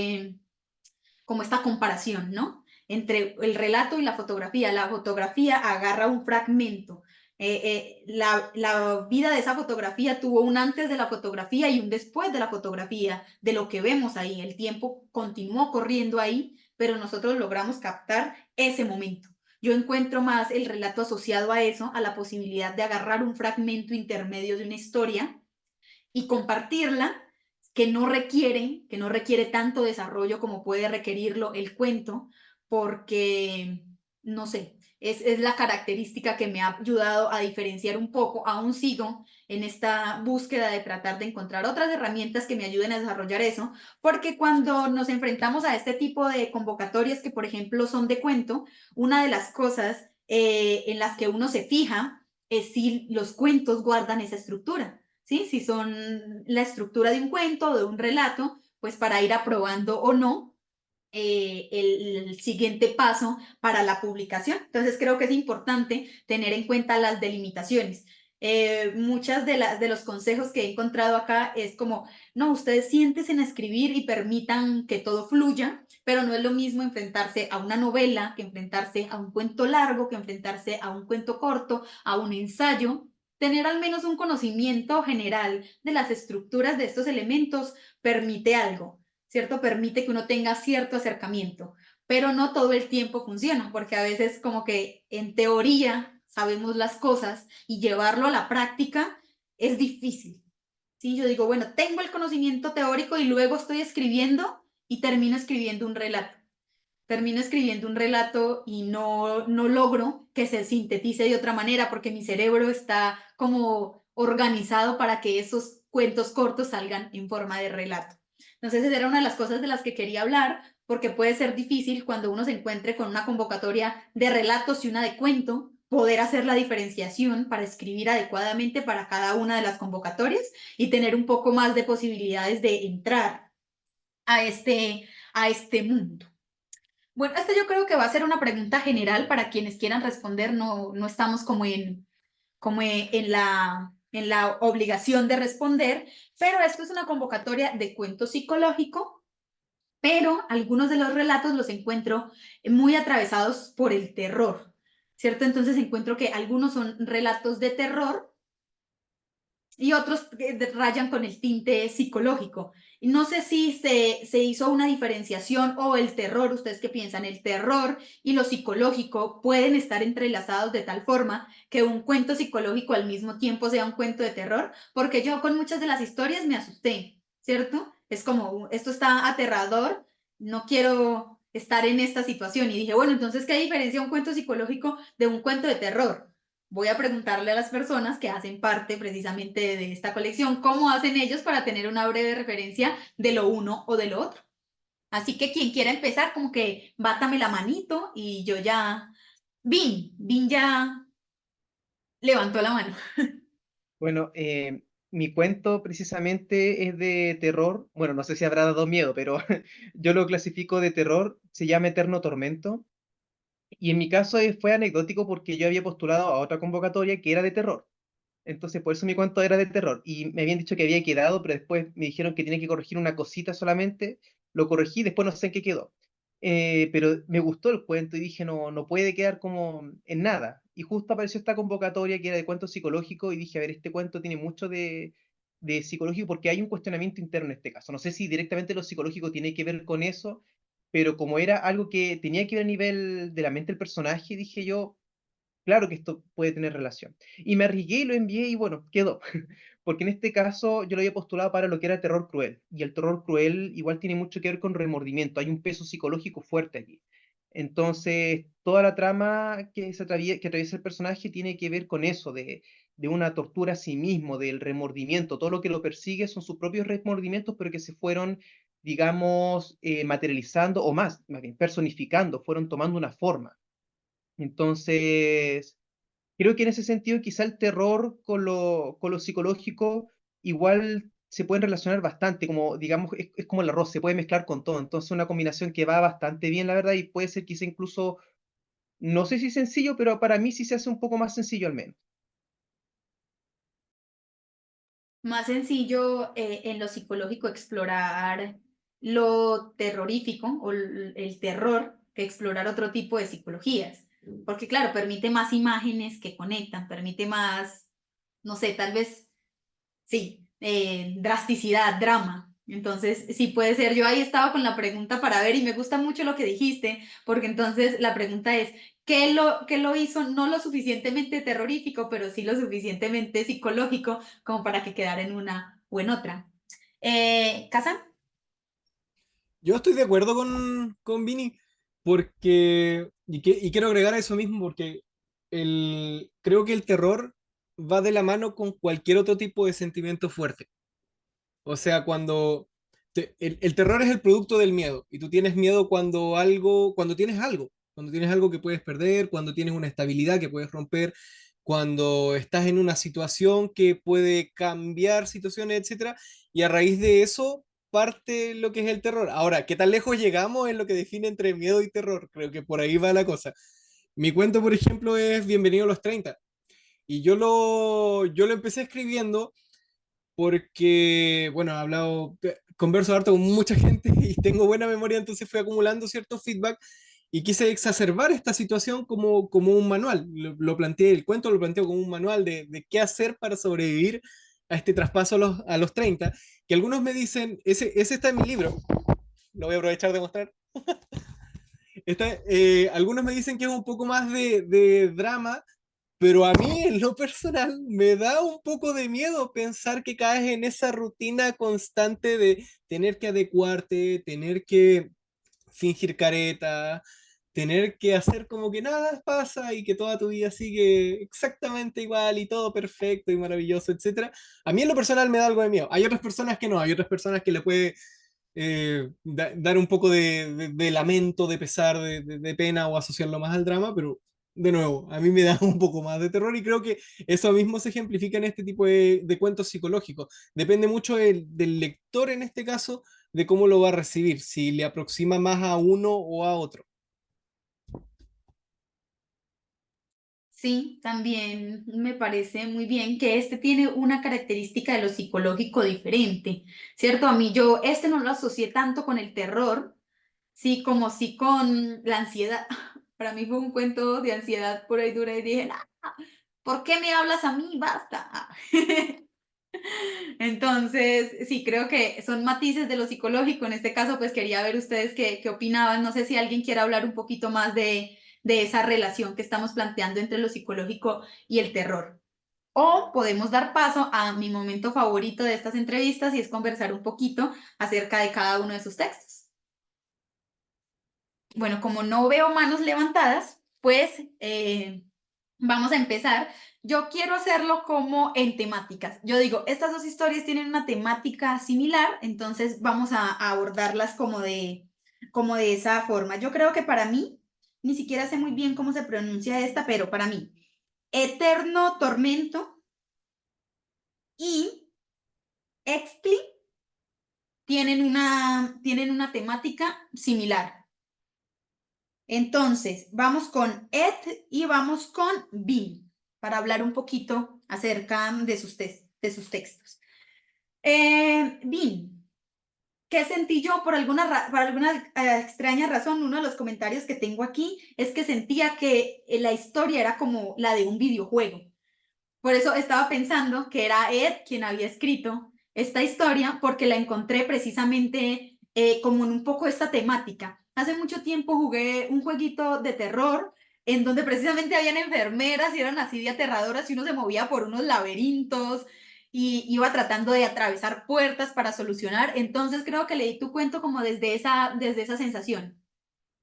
A: comparación, ¿no? Entre el relato y la fotografía. La fotografía agarra un fragmento. La vida de esa fotografía tuvo un antes de la fotografía y un después de la fotografía, de lo que vemos ahí. El tiempo continuó corriendo ahí, pero nosotros logramos captar ese momento. Yo encuentro más el relato asociado a eso, a la posibilidad de agarrar un fragmento intermedio de una historia y compartirla, que no requiere tanto desarrollo como puede requerirlo el cuento, porque, no sé, es la característica que me ha ayudado a diferenciar un poco. Aún sigo en esta búsqueda de tratar de encontrar otras herramientas que me ayuden a desarrollar eso, porque cuando nos enfrentamos a este tipo de convocatorias que, por ejemplo, son de cuento, una de las cosas en las que uno se fija es si los cuentos guardan esa estructura. ¿Sí? Si son la estructura de un cuento o de un relato, pues para ir aprobando o no el siguiente paso para la publicación. Entonces creo que es importante tener en cuenta las delimitaciones. Muchas de los consejos que he encontrado acá es como, no, ustedes siéntense a escribir y permitan que todo fluya, pero no es lo mismo enfrentarse a una novela que enfrentarse a un cuento largo, que enfrentarse a un cuento corto, a un ensayo. Tener al menos un conocimiento general de las estructuras de estos elementos permite algo, ¿cierto? Permite que uno tenga cierto acercamiento, pero no todo el tiempo funciona, porque a veces como que en teoría sabemos las cosas y llevarlo a la práctica es difícil. Sí, yo digo, bueno, tengo el conocimiento teórico y luego estoy escribiendo y termino escribiendo un relato. Termino escribiendo un relato y no logro que se sintetice de otra manera porque mi cerebro está como organizado para que esos cuentos cortos salgan en forma de relato. Entonces, esa era una de las cosas de las que quería hablar, porque puede ser difícil cuando uno se encuentre con una convocatoria de relatos y una de cuento, poder hacer la diferenciación para escribir adecuadamente para cada una de las convocatorias y tener un poco más de posibilidades de entrar a este mundo. Bueno, esta yo creo que va a ser una pregunta general para quienes quieran responder, no estamos como como en la obligación de responder, pero esto es una convocatoria de cuento psicológico, pero algunos de los relatos los encuentro muy atravesados por el terror, ¿cierto? Entonces encuentro que algunos son relatos de terror y otros que rayan con el tinte psicológico. Y no sé si se hizo una diferenciación o el terror, ¿ustedes qué piensan? El terror y lo psicológico pueden estar entrelazados de tal forma que un cuento psicológico al mismo tiempo sea un cuento de terror, porque yo con muchas de las historias me asusté, ¿cierto? Es como, esto está aterrador, no quiero estar en esta situación. Y dije, bueno, entonces, ¿qué diferencia un cuento psicológico de un cuento de terror? Voy a preguntarle a las personas que hacen parte precisamente de esta colección cómo hacen ellos para tener una breve referencia de lo uno o de lo otro. Así que quien quiera empezar, como que bátame la manito y yo ya... Vin ya levantó la mano.
E: Bueno, mi cuento precisamente es de terror. Bueno, no sé si habrá dado miedo, pero yo lo clasifico de terror. Se llama Eterno Tormento. Y en mi caso fue anecdótico porque yo había postulado a otra convocatoria que era de terror. Entonces, por eso mi cuento era de terror. Y me habían dicho que había quedado, pero después me dijeron que tenía que corregir una cosita solamente. Lo corregí, después no sé en qué quedó. Pero me gustó el cuento y dije, no, no puede quedar como en nada. Y justo apareció esta convocatoria que era de cuento psicológico y dije, a ver, este cuento tiene mucho de psicológico porque hay un cuestionamiento interno en este caso. No sé si directamente lo psicológico tiene que ver con eso, pero como era algo que tenía que ver a nivel de la mente del personaje, dije yo, claro que esto puede tener relación. Y me arriesgué y lo envié y bueno, quedó. Porque en este caso yo lo había postulado para lo que era terror cruel. Y el terror cruel igual tiene mucho que ver con remordimiento. Hay un peso psicológico fuerte aquí. Entonces, toda la trama que atraviesa el personaje tiene que ver con eso, de una tortura a sí mismo, del remordimiento. Todo lo que lo persigue son sus propios remordimientos, pero que se fueron, digamos, materializando, o más bien, personificando, fueron tomando una forma. Entonces, creo que en ese sentido quizá el terror con lo psicológico igual se pueden relacionar bastante, como digamos, es como el arroz, se puede mezclar con todo. Entonces, una combinación que va bastante bien, la verdad, y puede ser quizá incluso, no sé si sencillo, pero para mí sí se hace un poco más sencillo al menos.
A: Más sencillo en lo psicológico explorar lo terrorífico o el terror que explorar otro tipo de psicologías. Porque claro, permite más imágenes que conectan, permite más, no sé, tal vez, sí, drasticidad, drama. Entonces, sí puede ser. Yo ahí estaba con la pregunta para ver y me gusta mucho lo que dijiste, porque entonces la pregunta es, qué lo hizo no lo suficientemente terrorífico, pero sí lo suficientemente psicológico como para que quedara en una o en otra? ¿Casa?
F: Yo estoy de acuerdo con Vini, porque, y quiero agregar a eso mismo, porque creo que el terror va de la mano con cualquier otro tipo de sentimiento fuerte. O sea, el terror es el producto del miedo, y tú tienes miedo cuando tienes algo que puedes perder, cuando tienes una estabilidad que puedes romper, cuando estás en una situación que puede cambiar situaciones, etcétera, y a raíz de eso parte lo que es el terror. Ahora, ¿qué tan lejos llegamos en lo que define entre miedo y terror? Creo que por ahí va la cosa. Mi cuento, por ejemplo, es Bienvenido a los 30, y yo lo empecé escribiendo porque, bueno, converso harto con mucha gente y tengo buena memoria, entonces fui acumulando cierto feedback y quise exacerbar esta situación como un manual. Lo planteé, el cuento lo planteo como un manual de qué hacer para sobrevivir a este traspaso a los 30, que algunos me dicen, ese está en mi libro, lo voy a aprovechar de mostrar. Algunos me dicen que es un poco más de drama, pero a mí, en lo personal, me da un poco de miedo pensar que caes en esa rutina constante de tener que adecuarte, tener que fingir careta, tener que hacer como que nada pasa y que toda tu vida sigue exactamente igual y todo perfecto y maravilloso, etcétera. A mí en lo personal me da algo de miedo. Hay otras personas que no, hay otras personas que le puede dar un poco de lamento, de pesar, de pena o asociarlo más al drama, pero de nuevo, a mí me da un poco más de terror y creo que eso mismo se ejemplifica en este tipo de cuentos psicológicos. Depende mucho del lector en este caso, de cómo lo va a recibir, si le aproxima más a uno o a otro.
A: Sí, también me parece muy bien que este tiene una característica de lo psicológico diferente, ¿cierto? A mí yo este no lo asocié tanto con el terror, sí, como sí con la ansiedad. Para mí fue un cuento de ansiedad por ahí dura y dije, "Nah, ¿por qué me hablas a mí? Basta". Entonces, sí, creo que son matices de lo psicológico. En este caso, pues quería ver ustedes qué opinaban. No sé si alguien quiere hablar un poquito más de esa relación que estamos planteando entre lo psicológico y el terror. O podemos dar paso a mi momento favorito de estas entrevistas y es conversar un poquito acerca de cada uno de sus textos. Bueno, como no veo manos levantadas, pues vamos a empezar. Yo quiero hacerlo como en temáticas. Yo digo, estas dos historias tienen una temática similar, entonces vamos a abordarlas como de esa forma. Yo creo que para mí, ni siquiera sé muy bien cómo se pronuncia esta, pero para mí, Eterno Tormento y Extli tienen una temática similar. Entonces, vamos con Ed y vamos con Bin para hablar un poquito acerca de de sus textos. Bin, ¿qué sentí yo? Por alguna extraña razón, uno de los comentarios que tengo aquí es que sentía que la historia era como la de un videojuego. Por eso estaba pensando que era Ed quien había escrito esta historia, porque la encontré precisamente como en un poco esta temática. Hace mucho tiempo jugué un jueguito de terror en donde precisamente habían enfermeras y eran así de aterradoras y uno se movía por unos laberintos y iba tratando de atravesar puertas para solucionar. Entonces creo que leí tu cuento como desde esa sensación,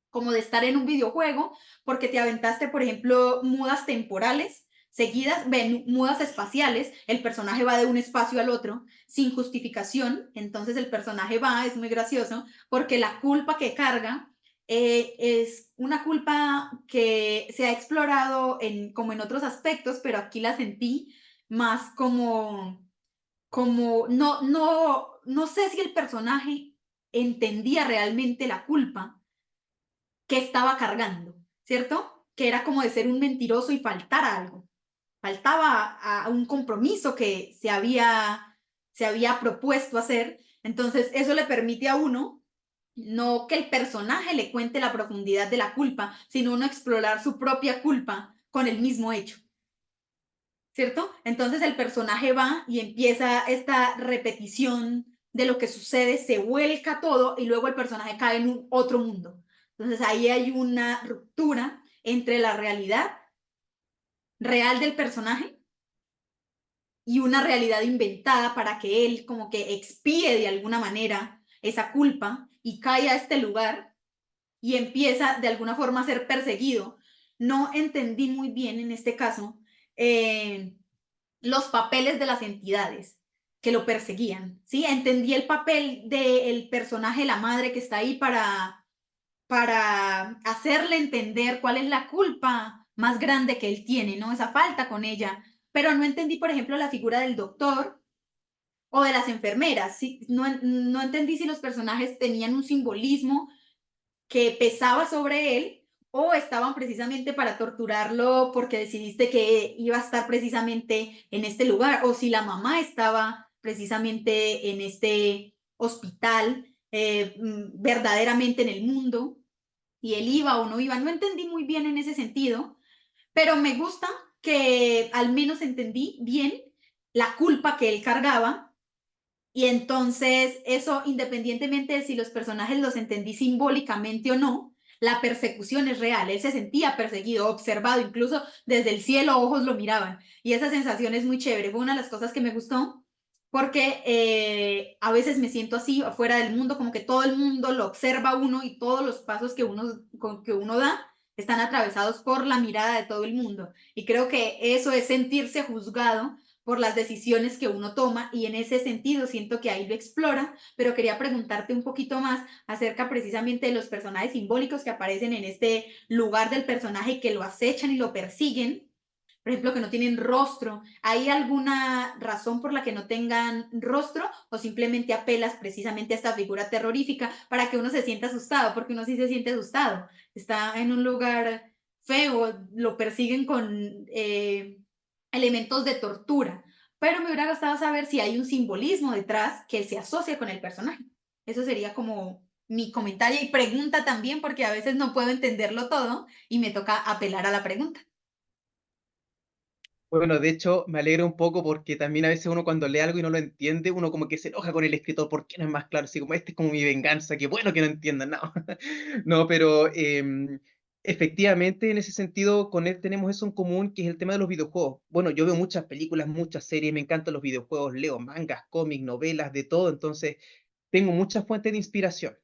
A: como de estar en un videojuego, porque te aventaste, por ejemplo, mudas temporales seguidas, ven, mudas espaciales, el personaje va de un espacio al otro sin justificación, entonces el personaje va, es muy gracioso, porque la culpa que carga es una culpa que se ha explorado como en otros aspectos, pero aquí la sentí más como no sé si el personaje entendía realmente la culpa que estaba cargando, ¿cierto? Que era como de ser un mentiroso y faltar algo. Faltaba a un compromiso que se había propuesto hacer. Entonces, eso le permite a uno no que el personaje le cuente la profundidad de la culpa, sino uno explorar su propia culpa con el mismo hecho, ¿cierto? Entonces el personaje va y empieza esta repetición de lo que sucede, se vuelca todo y luego el personaje cae en un otro mundo. Entonces ahí hay una ruptura entre la realidad real del personaje y una realidad inventada para que él como que expíe de alguna manera esa culpa y cae a este lugar y empieza de alguna forma a ser perseguido. No entendí muy bien en este caso los papeles de las entidades que lo perseguían, ¿sí? Entendí el papel del personaje, la madre que está ahí para hacerle entender cuál es la culpa más grande que él tiene, ¿no? Esa falta con ella. Pero no entendí, por ejemplo, la figura del doctor o de las enfermeras, ¿sí? No entendí si los personajes tenían un simbolismo que pesaba sobre él o estaban precisamente para torturarlo porque decidiste que iba a estar precisamente en este lugar o si la mamá estaba precisamente en este hospital verdaderamente en el mundo y él iba o no iba. No entendí muy bien en ese sentido, pero me gusta que al menos entendí bien la culpa que él cargaba y entonces eso, independientemente de si los personajes los entendí simbólicamente o no, la persecución es real. Él se sentía perseguido, observado, incluso desde el cielo ojos lo miraban. Y esa sensación es muy chévere. Fue una de las cosas que me gustó porque a veces me siento así afuera del mundo, como que todo el mundo lo observa a uno y todos los pasos que uno da están atravesados por la mirada de todo el mundo. Y creo que eso es sentirse juzgado por las decisiones que uno toma y en ese sentido siento que ahí lo explora, pero quería preguntarte un poquito más acerca precisamente de los personajes simbólicos que aparecen en este lugar del personaje y que lo acechan y lo persiguen, por ejemplo, que no tienen rostro. ¿Hay alguna razón por la que no tengan rostro o simplemente apelas precisamente a esta figura terrorífica para que uno se sienta asustado? Porque uno sí se siente asustado. Está en un lugar feo, lo persiguen con elementos de tortura, pero me hubiera gustado saber si hay un simbolismo detrás que se asocia con el personaje. Eso sería como mi comentario y pregunta también, porque a veces no puedo entenderlo todo y me toca apelar a la pregunta.
E: Bueno, de hecho, me alegra un poco porque también a veces uno cuando lee algo y no lo entiende, uno como que se enoja con el escritor, ¿por qué no es más claro? Así como, este es como mi venganza, qué bueno que no entiendan, no. No, pero efectivamente en ese sentido con él tenemos eso en común, que es el tema de los videojuegos. Bueno, yo veo muchas películas, muchas series, me encantan los videojuegos, leo mangas, cómics, novelas, de todo, entonces tengo muchas fuentes de inspiración.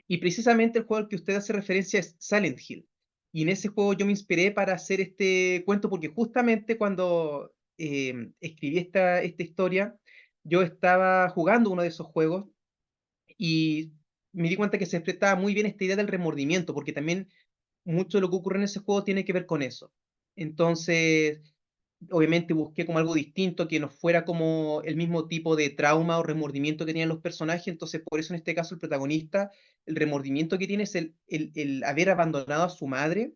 E: Y precisamente el juego al que usted hace referencia es Silent Hill. Y en ese juego yo me inspiré para hacer este cuento porque justamente cuando escribí esta historia, yo estaba jugando uno de esos juegos y me di cuenta que se expresaba muy bien esta idea del remordimiento, porque también mucho de lo que ocurre en ese juego tiene que ver con eso. Entonces, obviamente busqué como algo distinto, que no fuera como el mismo tipo de trauma o remordimiento que tenían los personajes, entonces por eso en este caso el protagonista, el remordimiento que tiene es el haber abandonado a su madre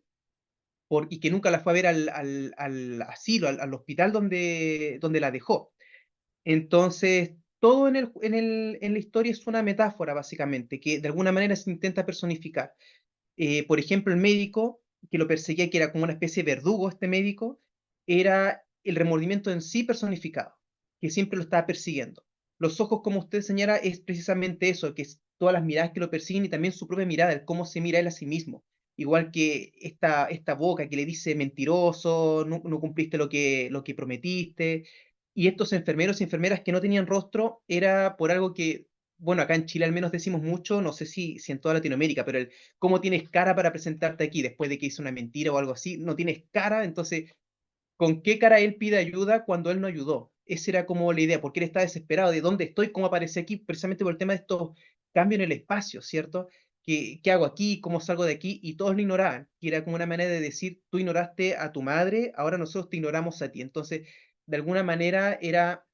E: y que nunca la fue a ver al asilo, al hospital donde la dejó. Entonces, todo en la historia es una metáfora, básicamente, que de alguna manera se intenta personificar. Por ejemplo, el médico que lo perseguía, que era como una especie de verdugo, este médico, era el remordimiento en sí personificado, que siempre lo estaba persiguiendo. Los ojos, como usted señala, es precisamente eso, que es todas las miradas que lo persiguen y también su propia mirada, el cómo se mira él a sí mismo. Igual que esta boca que le dice mentiroso, no cumpliste lo que prometiste. Y estos enfermeros y enfermeras que no tenían rostro era por algo que, bueno, acá en Chile al menos decimos mucho, no sé si en toda Latinoamérica, pero cómo tienes cara para presentarte aquí después de que hizo una mentira o algo así, no tienes cara, entonces, ¿con qué cara él pide ayuda cuando él no ayudó? Esa era como la idea, porque él está desesperado de dónde estoy, cómo aparece aquí, precisamente por el tema de estos cambios en el espacio, ¿cierto? ¿Qué hago aquí? ¿Cómo salgo de aquí? Y todos lo ignoraban, que era como una manera de decir, tú ignoraste a tu madre, ahora nosotros te ignoramos a ti. Entonces, de alguna manera era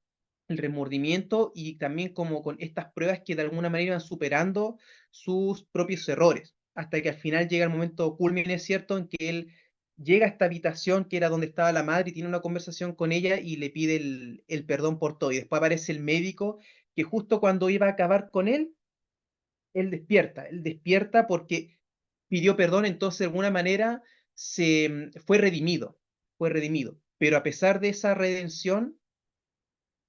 E: el remordimiento y también como con estas pruebas que de alguna manera iban superando sus propios errores, hasta que al final llega el momento culmine, ¿cierto?, en que él llega a esta habitación que era donde estaba la madre y tiene una conversación con ella y le pide el perdón por todo. Y después aparece el médico que justo cuando iba a acabar con él despierta porque pidió perdón, entonces de alguna manera fue redimido. Pero a pesar de esa redención,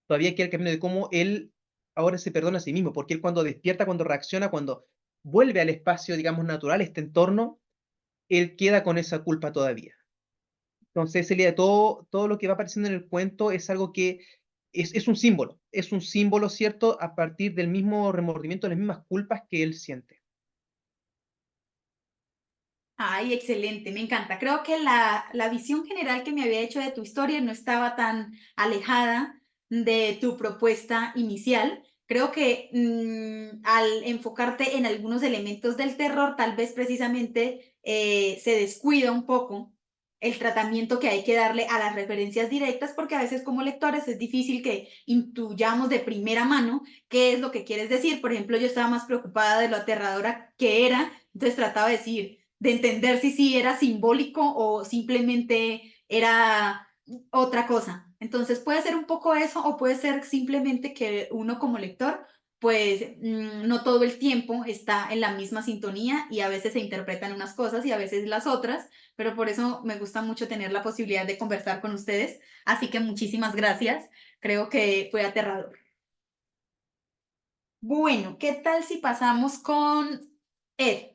E: todavía queda el camino de cómo él ahora se perdona a sí mismo, porque él cuando despierta, cuando reacciona, cuando vuelve al espacio, digamos, natural, este entorno, él queda con esa culpa todavía. Entonces, Elia, todo lo que va apareciendo en el cuento es algo que es un símbolo, ¿cierto?, a partir del mismo remordimiento, de las mismas culpas que él siente.
A: Ay, excelente, me encanta. Creo que la visión general que me había hecho de tu historia no estaba tan alejada de tu propuesta inicial. Creo que al enfocarte en algunos elementos del terror, tal vez precisamente se descuida un poco el tratamiento que hay que darle a las referencias directas, porque a veces como lectores es difícil que intuyamos de primera mano qué es lo que quieres decir. Por ejemplo, yo estaba más preocupada de lo aterradora que era, entonces trataba de decir de entender si sí era simbólico o simplemente era otra cosa. Entonces puede ser un poco eso o puede ser simplemente que uno como lector pues no todo el tiempo está en la misma sintonía y a veces se interpretan unas cosas y a veces las otras, pero por eso me gusta mucho tener la posibilidad de conversar con ustedes. Así que muchísimas gracias. Creo que fue aterrador. Bueno, ¿qué tal si pasamos con Ed?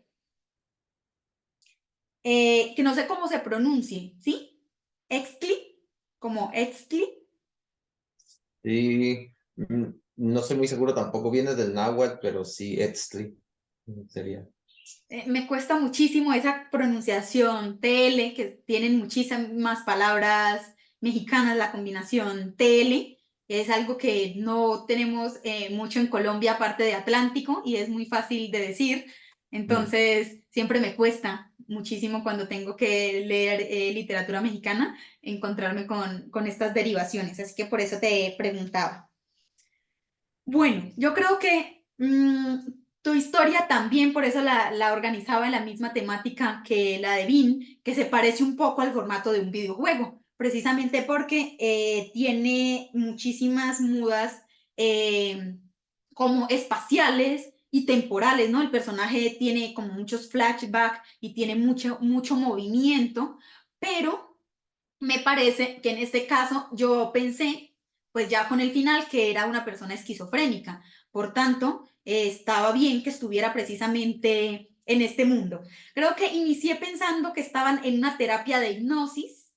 A: Que no sé cómo se pronuncie, ¿sí? Extli, como Extli.
G: Y no soy muy seguro, tampoco viene del náhuatl, pero sí, Etzli sería.
A: Me cuesta muchísimo esa pronunciación, TL, que tienen muchísimas palabras mexicanas, la combinación TL, es algo que no tenemos mucho en Colombia, aparte de Atlántico, y es muy fácil de decir, entonces siempre me cuesta muchísimo cuando tengo que leer literatura mexicana, encontrarme con estas derivaciones, así que por eso te preguntaba. Bueno, yo creo que Tu historia también, por eso la organizaba en la misma temática que la de Vin, que se parece un poco al formato de un videojuego, precisamente porque tiene muchísimas mudas como espaciales y temporales, ¿no? El personaje tiene como muchos flashbacks y tiene mucho movimiento, pero me parece que en este caso yo pensé, pues ya con el final, que era una persona esquizofrénica. Por tanto, estaba bien que estuviera precisamente en este mundo. Creo que inicié pensando que estaban en una terapia de hipnosis,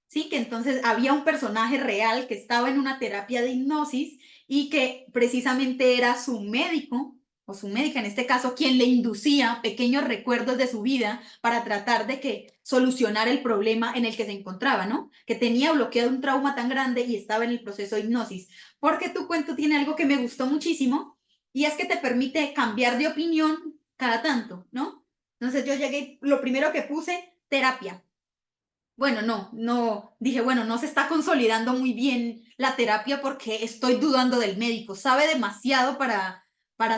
A: ¿sí? Que entonces había un personaje real que estaba en una terapia de hipnosis y que precisamente era su médico o su médica en este caso, quien le inducía pequeños recuerdos de su vida para tratar de que solucionar el problema en el que se encontraba, ¿no? Que tenía bloqueado un trauma tan grande y estaba en el proceso de hipnosis. Porque tu cuento tiene algo que me gustó muchísimo y es que te permite cambiar de opinión cada tanto, ¿no? Entonces yo llegué, lo primero que puse, terapia. Bueno, no, dije, bueno, no se está consolidando muy bien la terapia porque estoy dudando del médico. Sabe demasiado para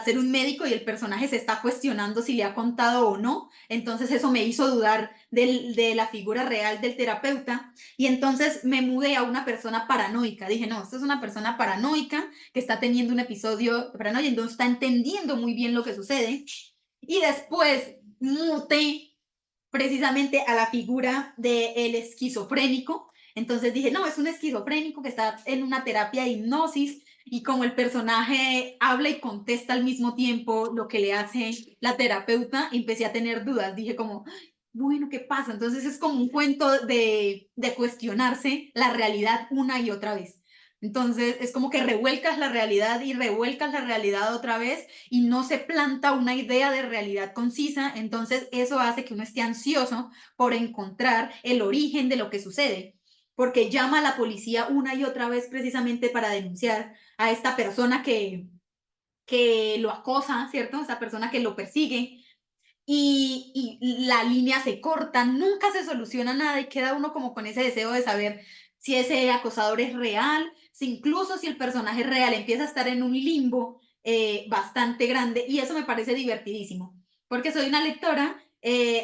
A: ser un médico y el personaje se está cuestionando si le ha contado o no. Entonces eso me hizo dudar de la figura real del terapeuta y entonces me mudé a una persona paranoica. Dije, no, esto es una persona paranoica que está teniendo un episodio de paranoia, entonces está entendiendo muy bien lo que sucede. Y después muté precisamente a la figura del esquizofrénico. Entonces dije, no, es un esquizofrénico que está en una terapia de hipnosis y como el personaje habla y contesta al mismo tiempo lo que le hace la terapeuta, empecé a tener dudas. Dije como, bueno, ¿qué pasa? Entonces es como un cuento de cuestionarse la realidad una y otra vez. Entonces es como que revuelcas la realidad y revuelcas la realidad otra vez y no se planta una idea de realidad concisa, entonces eso hace que uno esté ansioso por encontrar el origen de lo que sucede, porque llama a la policía una y otra vez precisamente para denunciar a esta persona que lo acosa, ¿cierto? Esta persona que lo persigue. Y la línea se corta, nunca se soluciona nada y queda uno como con ese deseo de saber si ese acosador es real, si incluso si el personaje es real empieza a estar en un limbo bastante grande y eso me parece divertidísimo, porque soy una lectora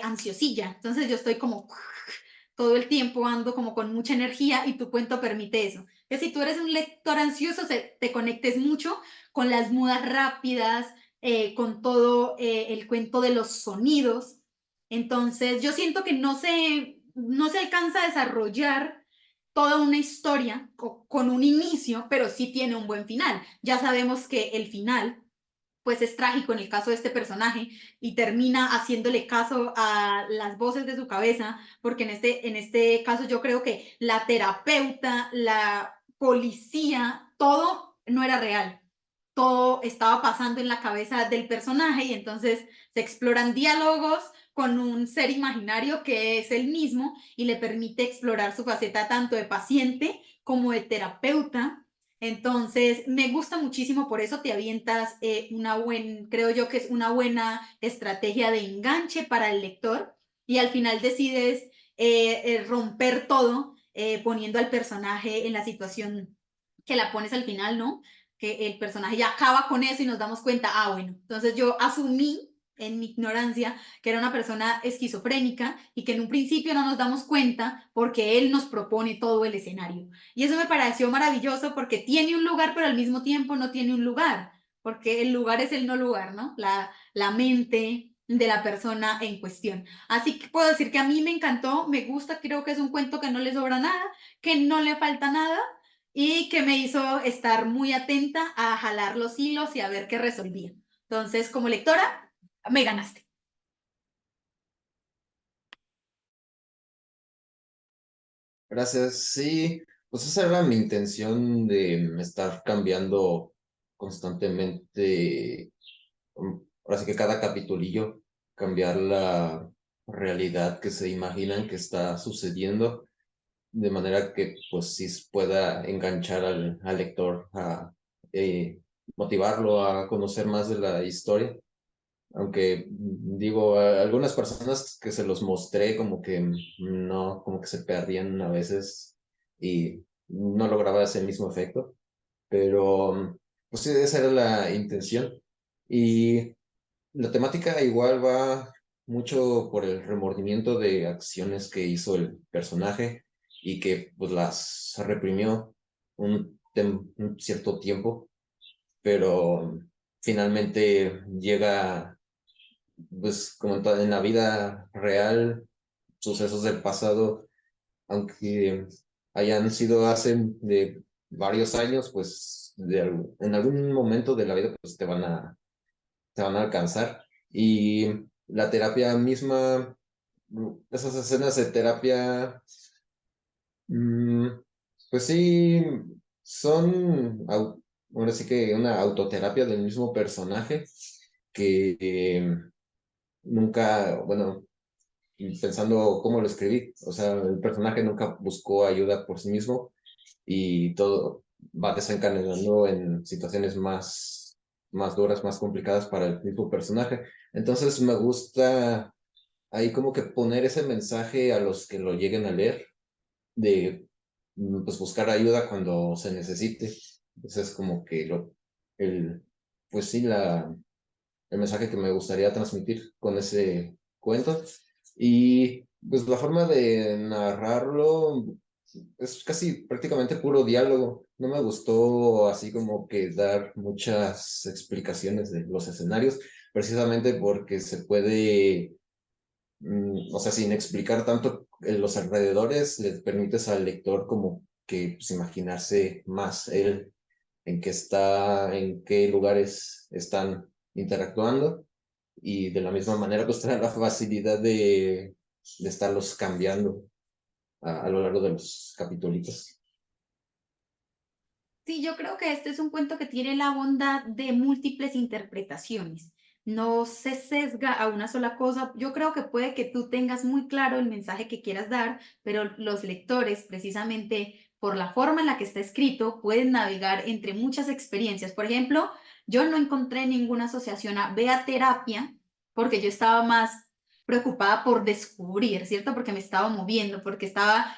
A: ansiosilla, entonces yo estoy como todo el tiempo ando como con mucha energía y tu cuento permite eso. Que si tú eres un lector ansioso, te conectes mucho con las mudas rápidas, con todo el cuento de los sonidos. Entonces, yo siento que no se alcanza a desarrollar toda una historia con un inicio, pero sí tiene un buen final. Ya sabemos que el final pues es trágico en el caso de este personaje y termina haciéndole caso a las voces de su cabeza, porque en este caso yo creo que la terapeuta, la policía, todo no era real. Todo estaba pasando en la cabeza del personaje y entonces se exploran diálogos con un ser imaginario que es el mismo y le permite explorar su faceta tanto de paciente como de terapeuta. Entonces, me gusta muchísimo, por eso te avientas creo yo que es una buena estrategia de enganche para el lector y al final decides romper todo poniendo al personaje en la situación que la pones al final, ¿no? Que el personaje ya acaba con eso y nos damos cuenta, bueno, entonces yo asumí en mi ignorancia que era una persona esquizofrénica y que en un principio no nos damos cuenta porque él nos propone todo el escenario. Y eso me pareció maravilloso porque tiene un lugar, pero al mismo tiempo no tiene un lugar, porque el lugar es el no lugar, ¿no? La mente de la persona en cuestión. Así que puedo decir que a mí me encantó, me gusta, creo que es un cuento que no le sobra nada, que no le falta nada y que me hizo estar muy atenta a jalar los hilos y a ver qué resolvía. Entonces, como lectora, me ganaste.
G: Gracias. Sí, pues esa era mi intención de estar cambiando constantemente. Ahora sí que cada capitulillo cambiar la realidad que se imaginan que está sucediendo, de manera que pues sí pueda enganchar al lector, a motivarlo a conocer más de la historia. Aunque digo, a algunas personas que se los mostré como que no, como que se perdían a veces y no lograba ese mismo efecto, pero pues sí, esa era la intención. Y La temática igual va mucho por el remordimiento de acciones que hizo el personaje y que pues las reprimió un cierto tiempo, pero finalmente llega, pues como en la vida real, sucesos del pasado, aunque hayan sido hace de varios años, pues en algún momento de la vida pues te van a alcanzar. Y la terapia misma, esas escenas de terapia, mm, pues sí, son ahora sí que una autoterapia del mismo personaje que nunca, bueno, y pensando cómo lo escribí, o sea, el personaje nunca buscó ayuda por sí mismo y todo va desencadenando en situaciones más duras, más complicadas para el mismo personaje. Entonces me gusta ahí como que poner ese mensaje a los que lo lleguen a leer de pues buscar ayuda cuando se necesite. Ese es como que el, pues sí, el mensaje que me gustaría transmitir con ese cuento. Y pues la forma de narrarlo es casi prácticamente puro diálogo. No me gustó así como que dar muchas explicaciones de los escenarios, precisamente porque se puede, o sea, sin explicar tanto los alrededores, le permites al lector como que pues, imaginarse más él en qué está, en qué lugares están interactuando y de la misma manera pues tener la facilidad de estarlos cambiando a lo largo de los capítulos.
A: Sí, yo creo que este es un cuento que tiene la bondad de múltiples interpretaciones. No se sesga a una sola cosa. Yo creo que puede que tú tengas muy claro el mensaje que quieras dar, pero los lectores, precisamente por la forma en la que está escrito, pueden navegar entre muchas experiencias. Por ejemplo, yo no encontré ninguna asociación a ve a terapia porque yo estaba más preocupada por descubrir, ¿cierto? Porque me estaba moviendo, porque estaba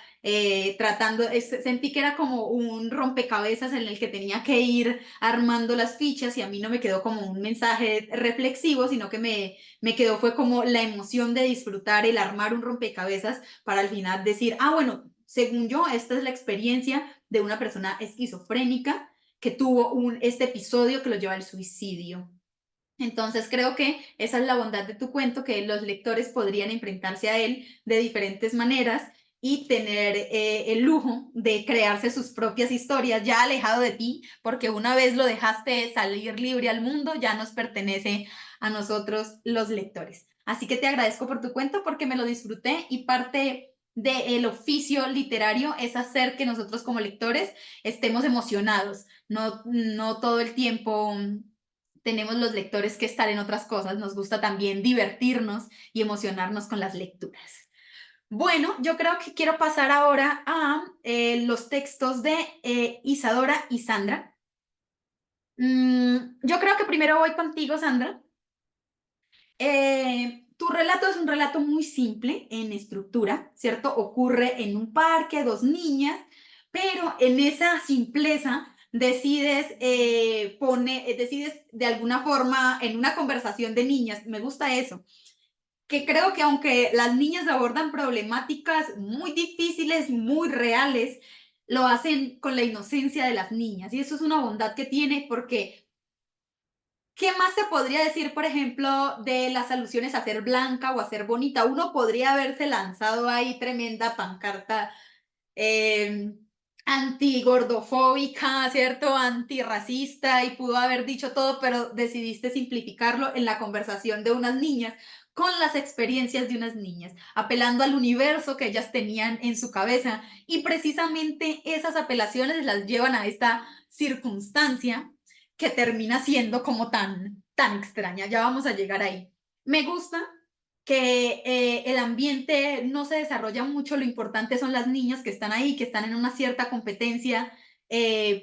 A: sentí que era como un rompecabezas en el que tenía que ir armando las fichas y a mí no me quedó como un mensaje reflexivo, sino que me quedó fue como la emoción de disfrutar el armar un rompecabezas para al final decir, ah, bueno, según yo, esta es la experiencia de una persona esquizofrénica que tuvo este episodio que lo lleva al suicidio. Entonces creo que esa es la bondad de tu cuento, que los lectores podrían enfrentarse a él de diferentes maneras y tener el lujo de crearse sus propias historias ya alejado de ti, porque una vez lo dejaste salir libre al mundo, ya nos pertenece a nosotros los lectores. Así que te agradezco por tu cuento porque me lo disfruté y parte del oficio literario es hacer que nosotros como lectores estemos emocionados, no todo el tiempo tenemos los lectores que estar en otras cosas, nos gusta también divertirnos y emocionarnos con las lecturas. Bueno, yo creo que quiero pasar ahora a los textos de Isadora y Sandra. Yo creo que primero voy contigo, Sandra. Tu relato es un relato muy simple en estructura, ¿cierto? Ocurre en un parque, dos niñas, pero en esa simpleza decides de alguna forma en una conversación de niñas, me gusta eso, que creo que aunque las niñas abordan problemáticas muy difíciles, muy reales, lo hacen con la inocencia de las niñas y eso es una bondad que tiene porque ¿qué más se podría decir, por ejemplo, de las alusiones a ser blanca o a ser bonita? Uno podría haberse lanzado ahí tremenda pancarta eh, antigordofóbica, ¿cierto? Antirracista y pudo haber dicho todo, pero decidiste simplificarlo en la conversación de unas niñas con las experiencias de unas niñas, apelando al universo que ellas tenían en su cabeza y precisamente esas apelaciones las llevan a esta circunstancia que termina siendo como tan extraña. Ya vamos a llegar ahí. Me gusta que el ambiente no se desarrolla mucho, lo importante son las niñas que están ahí, que están en una cierta competencia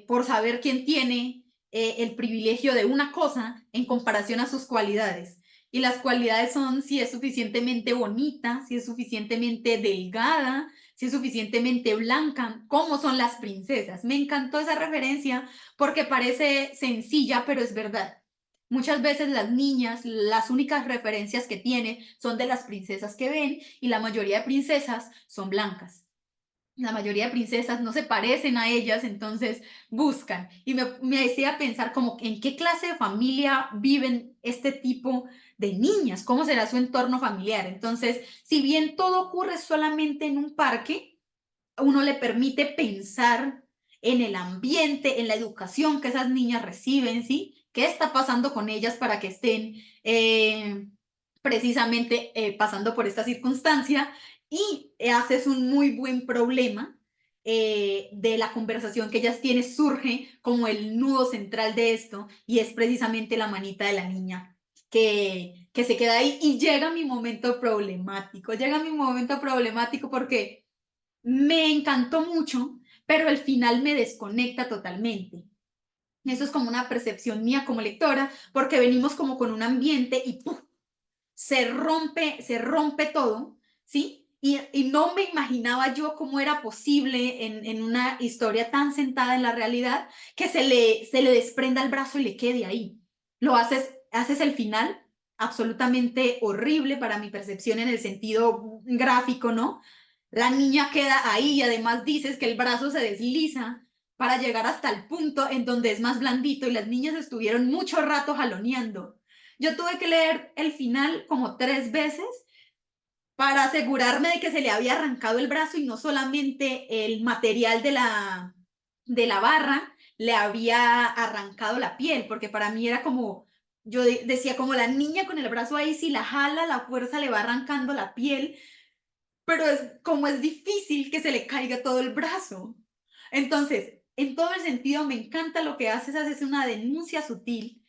A: por saber quién tiene el privilegio de una cosa en comparación a sus cualidades. Y las cualidades son si es suficientemente bonita, si es suficientemente delgada, si es suficientemente blanca, cómo son las princesas. Me encantó esa referencia porque parece sencilla, pero es verdad. Muchas veces las niñas, las únicas referencias que tienen son de las princesas que ven y la mayoría de princesas son blancas. La mayoría de princesas no se parecen a ellas, entonces buscan. Y me hacía pensar como en qué clase de familia viven este tipo de niñas, cómo será su entorno familiar. Entonces, si bien todo ocurre solamente en un parque, uno le permite pensar en el ambiente, en la educación que esas niñas reciben, ¿sí? ¿Qué está pasando con ellas para que estén precisamente pasando por esta circunstancia? Y haces un muy buen problema de la conversación que ellas tienen, surge como el nudo central de esto, y es precisamente la manita de la niña que se queda ahí, y llega mi momento problemático porque me encantó mucho, pero el final me desconecta totalmente. Eso es como una percepción mía como lectora, porque venimos como con un ambiente y ¡puf! Se rompe todo, ¿sí? Y no me imaginaba yo cómo era posible en una historia tan sentada en la realidad que se le desprenda el brazo y le quede ahí. Haces el final absolutamente horrible para mi percepción en el sentido gráfico, ¿no? La niña queda ahí y además dices que el brazo se desliza para llegar hasta el punto en donde es más blandito y las niñas estuvieron mucho rato jaloneando. Yo tuve que leer el final como 3 veces para asegurarme de que se le había arrancado el brazo y no solamente el material de la barra le había arrancado la piel, porque para mí era como, yo decía como la niña con el brazo ahí, si la jala, la fuerza le va arrancando la piel, pero como es difícil que se le caiga todo el brazo. Entonces, en todo el sentido, me encanta lo que haces una denuncia sutil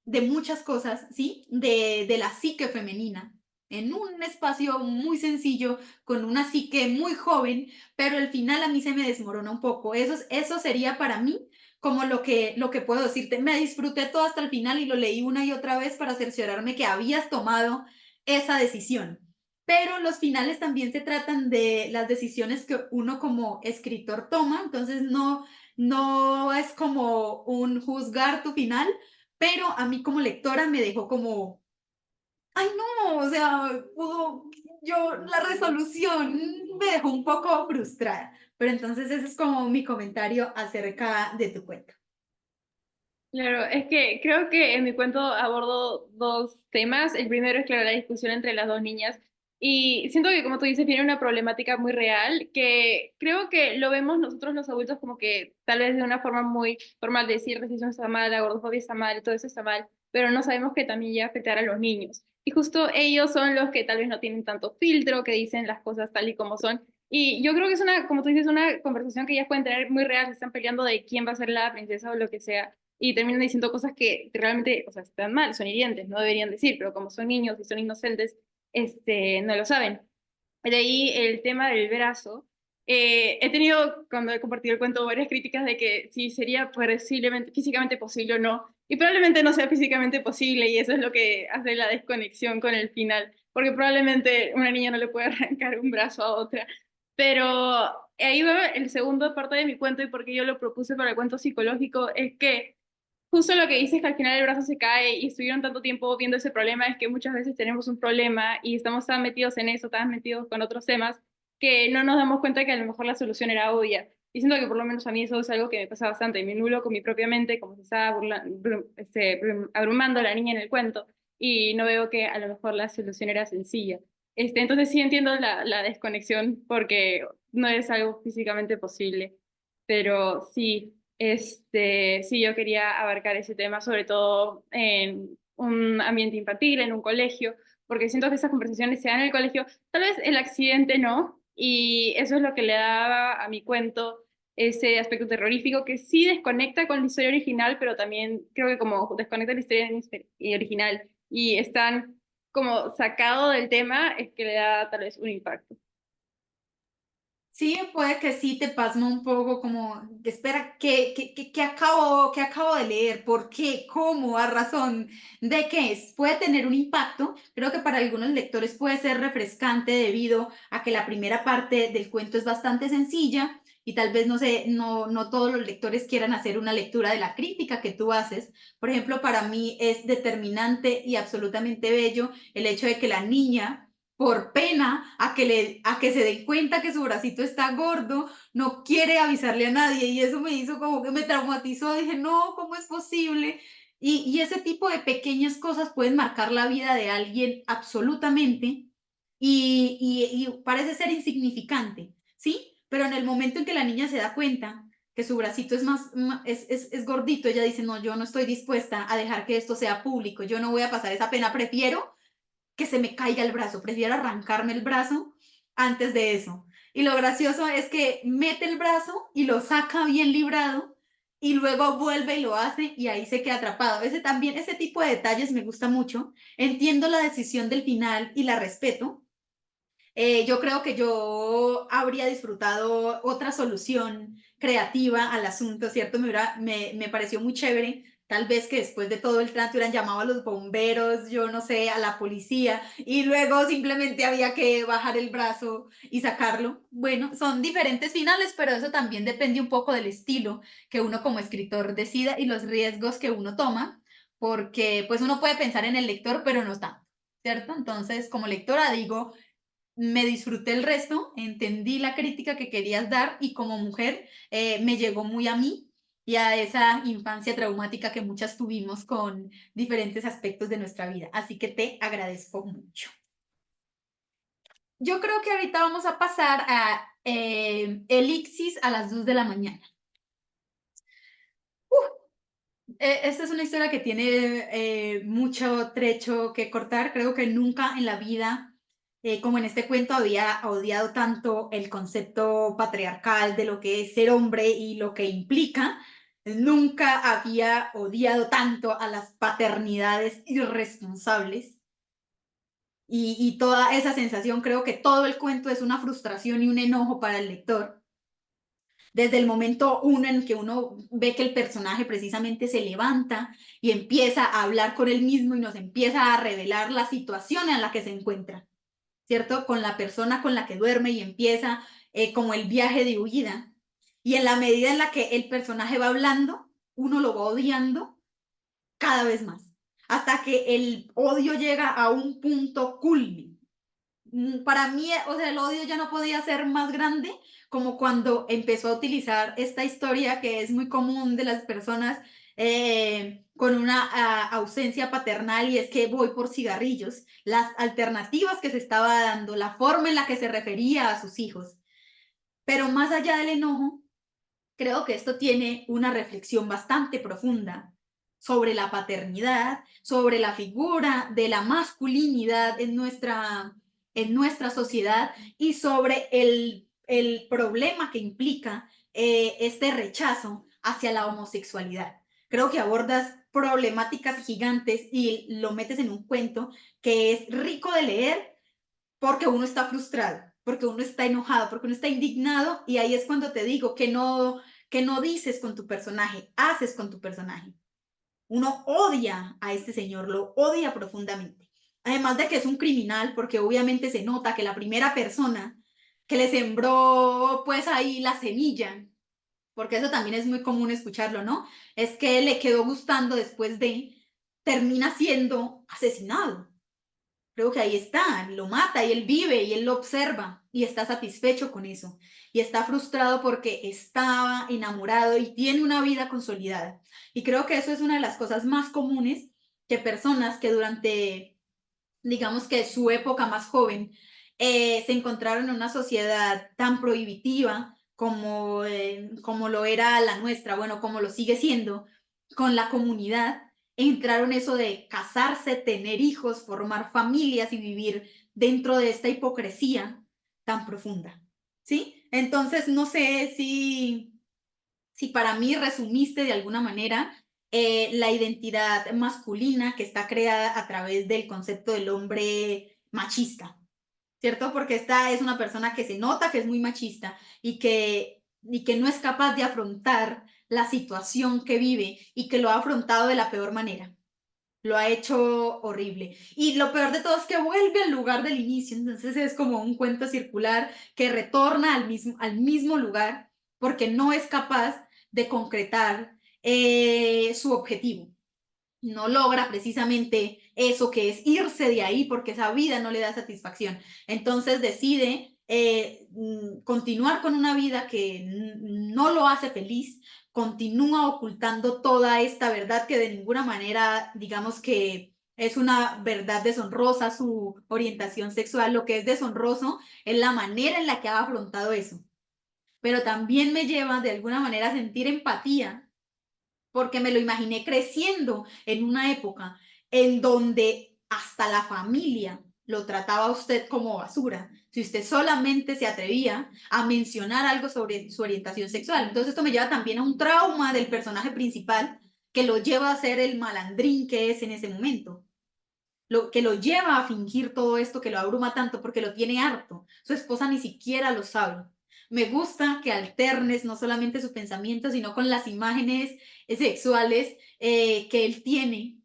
A: de muchas cosas, ¿sí? De la psique femenina, en un espacio muy sencillo, con una psique muy joven, pero al final a mí se me desmorona un poco. Eso sería para mí como lo que puedo decirte. Me disfruté todo hasta el final y lo leí una y otra vez para cerciorarme que habías tomado esa decisión. Pero los finales también se tratan de las decisiones que uno como escritor toma, entonces no es como un juzgar tu final, pero a mí como lectora me dejó como, ay no, o sea, la resolución me dejó un poco frustrada. Pero entonces ese es como mi comentario acerca de tu cuento.
D: Claro, es que creo que en mi cuento abordo dos temas. El primero es, claro, la discusión entre las dos niñas. Y siento que, como tú dices, tiene una problemática muy real que creo que lo vemos nosotros los adultos como que tal vez de una forma muy formal de decir racismo está mal, la gordofobia está mal, todo eso está mal, pero no sabemos que también llega a afectar a los niños. Y justo ellos son los que tal vez no tienen tanto filtro, que dicen las cosas tal y como son. Y yo creo que es una, como tú dices, una conversación que ellas pueden tener muy real, se están peleando de quién va a ser la princesa o lo que sea y terminan diciendo cosas que realmente, o sea, están mal, son hirientes, no deberían decir, pero como son niños y son inocentes, no lo saben. De ahí el tema del brazo. He tenido, cuando he compartido el cuento, varias críticas de que si sería posiblemente, físicamente posible o no, y probablemente no sea físicamente posible, y eso es lo que hace la desconexión con el final, porque probablemente una niña no le puede arrancar un brazo a otra. Pero ahí va el segundo parte de mi cuento, y porque yo lo propuse para el cuento psicológico, es que justo lo que dices que al final el brazo se cae y estuvieron tanto tiempo viendo ese problema es que muchas veces tenemos un problema y estamos tan metidos en eso, tan metidos con otros temas, que no nos damos cuenta que a lo mejor la solución era obvia. Y siento que por lo menos a mí eso es algo que me pasa bastante. Me nulo con mi propia mente, como se estaba abrumando la niña en el cuento, y no veo que a lo mejor la solución era sencilla. Entonces sí entiendo la desconexión porque no es algo físicamente posible, pero sí. Sí, yo quería abarcar ese tema, sobre todo en un ambiente infantil, en un colegio, porque siento que esas conversaciones se dan en el colegio, tal vez el accidente no, y eso es lo que le daba a mi cuento ese aspecto terrorífico que sí desconecta con la historia original, pero también creo que como desconecta la historia original y están como sacado del tema, es que le da tal vez un impacto.
A: Sí, puede que sí te pasma un poco, como, espera, qué acabo de leer? ¿Por qué? ¿Cómo? ¿A razón de qué es? Puede tener un impacto. Creo que para algunos lectores puede ser refrescante debido a que la primera parte del cuento es bastante sencilla y tal vez no sé, no todos los lectores quieran hacer una lectura de la crítica que tú haces. Por ejemplo, para mí es determinante y absolutamente bello el hecho de que la niña, por pena a que se dé cuenta que su bracito está gordo, no quiere avisarle a nadie, y eso me hizo como que me traumatizó. Dije, no, ¿cómo es posible? Y ese tipo de pequeñas cosas pueden marcar la vida de alguien absolutamente, y parece ser insignificante, ¿sí? Pero en el momento en que la niña se da cuenta que su bracito es gordito, ella dice, no, yo no estoy dispuesta a dejar que esto sea público, yo no voy a pasar esa pena, prefiero que se me caiga el brazo, prefiero arrancarme el brazo antes de eso. Y lo gracioso es que mete el brazo y lo saca bien librado, y luego vuelve y lo hace y ahí se queda atrapado. Ese tipo de detalles me gusta mucho. Entiendo la decisión del final y la respeto. Yo creo que yo habría disfrutado otra solución creativa al asunto, ¿cierto? Me pareció muy chévere. Tal vez que después de todo el trato hubieran llamado a los bomberos, yo no sé, a la policía, y luego simplemente había que bajar el brazo y sacarlo. Bueno, son diferentes finales, pero eso también depende un poco del estilo que uno como escritor decida y los riesgos que uno toma, porque pues uno puede pensar en el lector, pero no tanto, ¿cierto? Entonces, como lectora digo, me disfruté el resto, entendí la crítica que querías dar, y como mujer me llegó muy a mí y a esa infancia traumática que muchas tuvimos con diferentes aspectos de nuestra vida. Así que te agradezco mucho. Yo creo que ahorita vamos a pasar a Elixis a las 2 de la mañana. Esta es una historia que tiene mucho trecho que cortar. Creo que nunca en la vida, como en este cuento, había odiado tanto el concepto patriarcal de lo que es ser hombre y lo que implica. Nunca había odiado tanto a las paternidades irresponsables. Y toda esa sensación, creo que todo el cuento es una frustración y un enojo para el lector. Desde el momento uno en que uno ve que el personaje precisamente se levanta y empieza a hablar con él mismo y nos empieza a revelar la situación en la que se encuentra, ¿cierto? Con la persona con la que duerme, y empieza como el viaje de huida. Y en la medida en la que el personaje va hablando, uno lo va odiando cada vez más, hasta que el odio llega a un punto culmine. Para mí, o sea, el odio ya no podía ser más grande, como cuando empezó a utilizar esta historia que es muy común de las personas con una ausencia paternal, y es que voy por cigarrillos, las alternativas que se estaba dando, la forma en la que se refería a sus hijos. Pero más allá del enojo, creo que esto tiene una reflexión bastante profunda sobre la paternidad, sobre la figura de la masculinidad en nuestra sociedad, y sobre el problema que implica este rechazo hacia la homosexualidad. Creo que abordas problemáticas gigantes y lo metes en un cuento que es rico de leer, porque uno está frustrado, porque uno está enojado, porque uno está indignado, y ahí es cuando te digo que no dices con tu personaje, haces con tu personaje. Uno odia a este señor, lo odia profundamente. Además de que es un criminal, porque obviamente se nota que la primera persona que le sembró pues ahí la semilla, porque eso también es muy común escucharlo, ¿no? Es que le quedó gustando después de, termina siendo asesinado. Creo que ahí está, lo mata y él vive y él lo observa y está satisfecho con eso. Y está frustrado porque estaba enamorado y tiene una vida consolidada. Y creo que eso es una de las cosas más comunes que personas que durante, digamos que su época más joven, se encontraron en una sociedad tan prohibitiva como lo era la nuestra, bueno, como lo sigue siendo, con la comunidad, entraron eso de casarse, tener hijos, formar familias y vivir dentro de esta hipocresía tan profunda, ¿sí? Entonces, no sé si para mí resumiste de alguna manera la identidad masculina que está creada a través del concepto del hombre machista, ¿cierto? Porque esta es una persona que se nota que es muy machista y que no es capaz de afrontar la situación que vive, y que lo ha afrontado de la peor manera. Lo ha hecho horrible. Y lo peor de todo es que vuelve al lugar del inicio. Entonces es como un cuento circular que retorna al mismo lugar, porque no es capaz de concretar su objetivo. No logra precisamente eso que es irse de ahí porque esa vida no le da satisfacción. Entonces decide continuar con una vida que no lo hace feliz, continúa ocultando toda esta verdad que de ninguna manera, digamos que es una verdad deshonrosa, su orientación sexual. Lo que es deshonroso es la manera en la que ha afrontado eso. Pero también me lleva de alguna manera a sentir empatía porque me lo imaginé creciendo en una época en donde hasta la familia lo trataba a usted como basura, si usted solamente se atrevía a mencionar algo sobre su orientación sexual. Entonces esto me lleva también a un trauma del personaje principal que lo lleva a ser el malandrín que es en ese momento. Lo que lo lleva a fingir todo esto que lo abruma tanto porque lo tiene harto. Su esposa ni siquiera lo sabe. Me gusta que alternes no solamente su pensamiento, sino con las imágenes sexuales que él tiene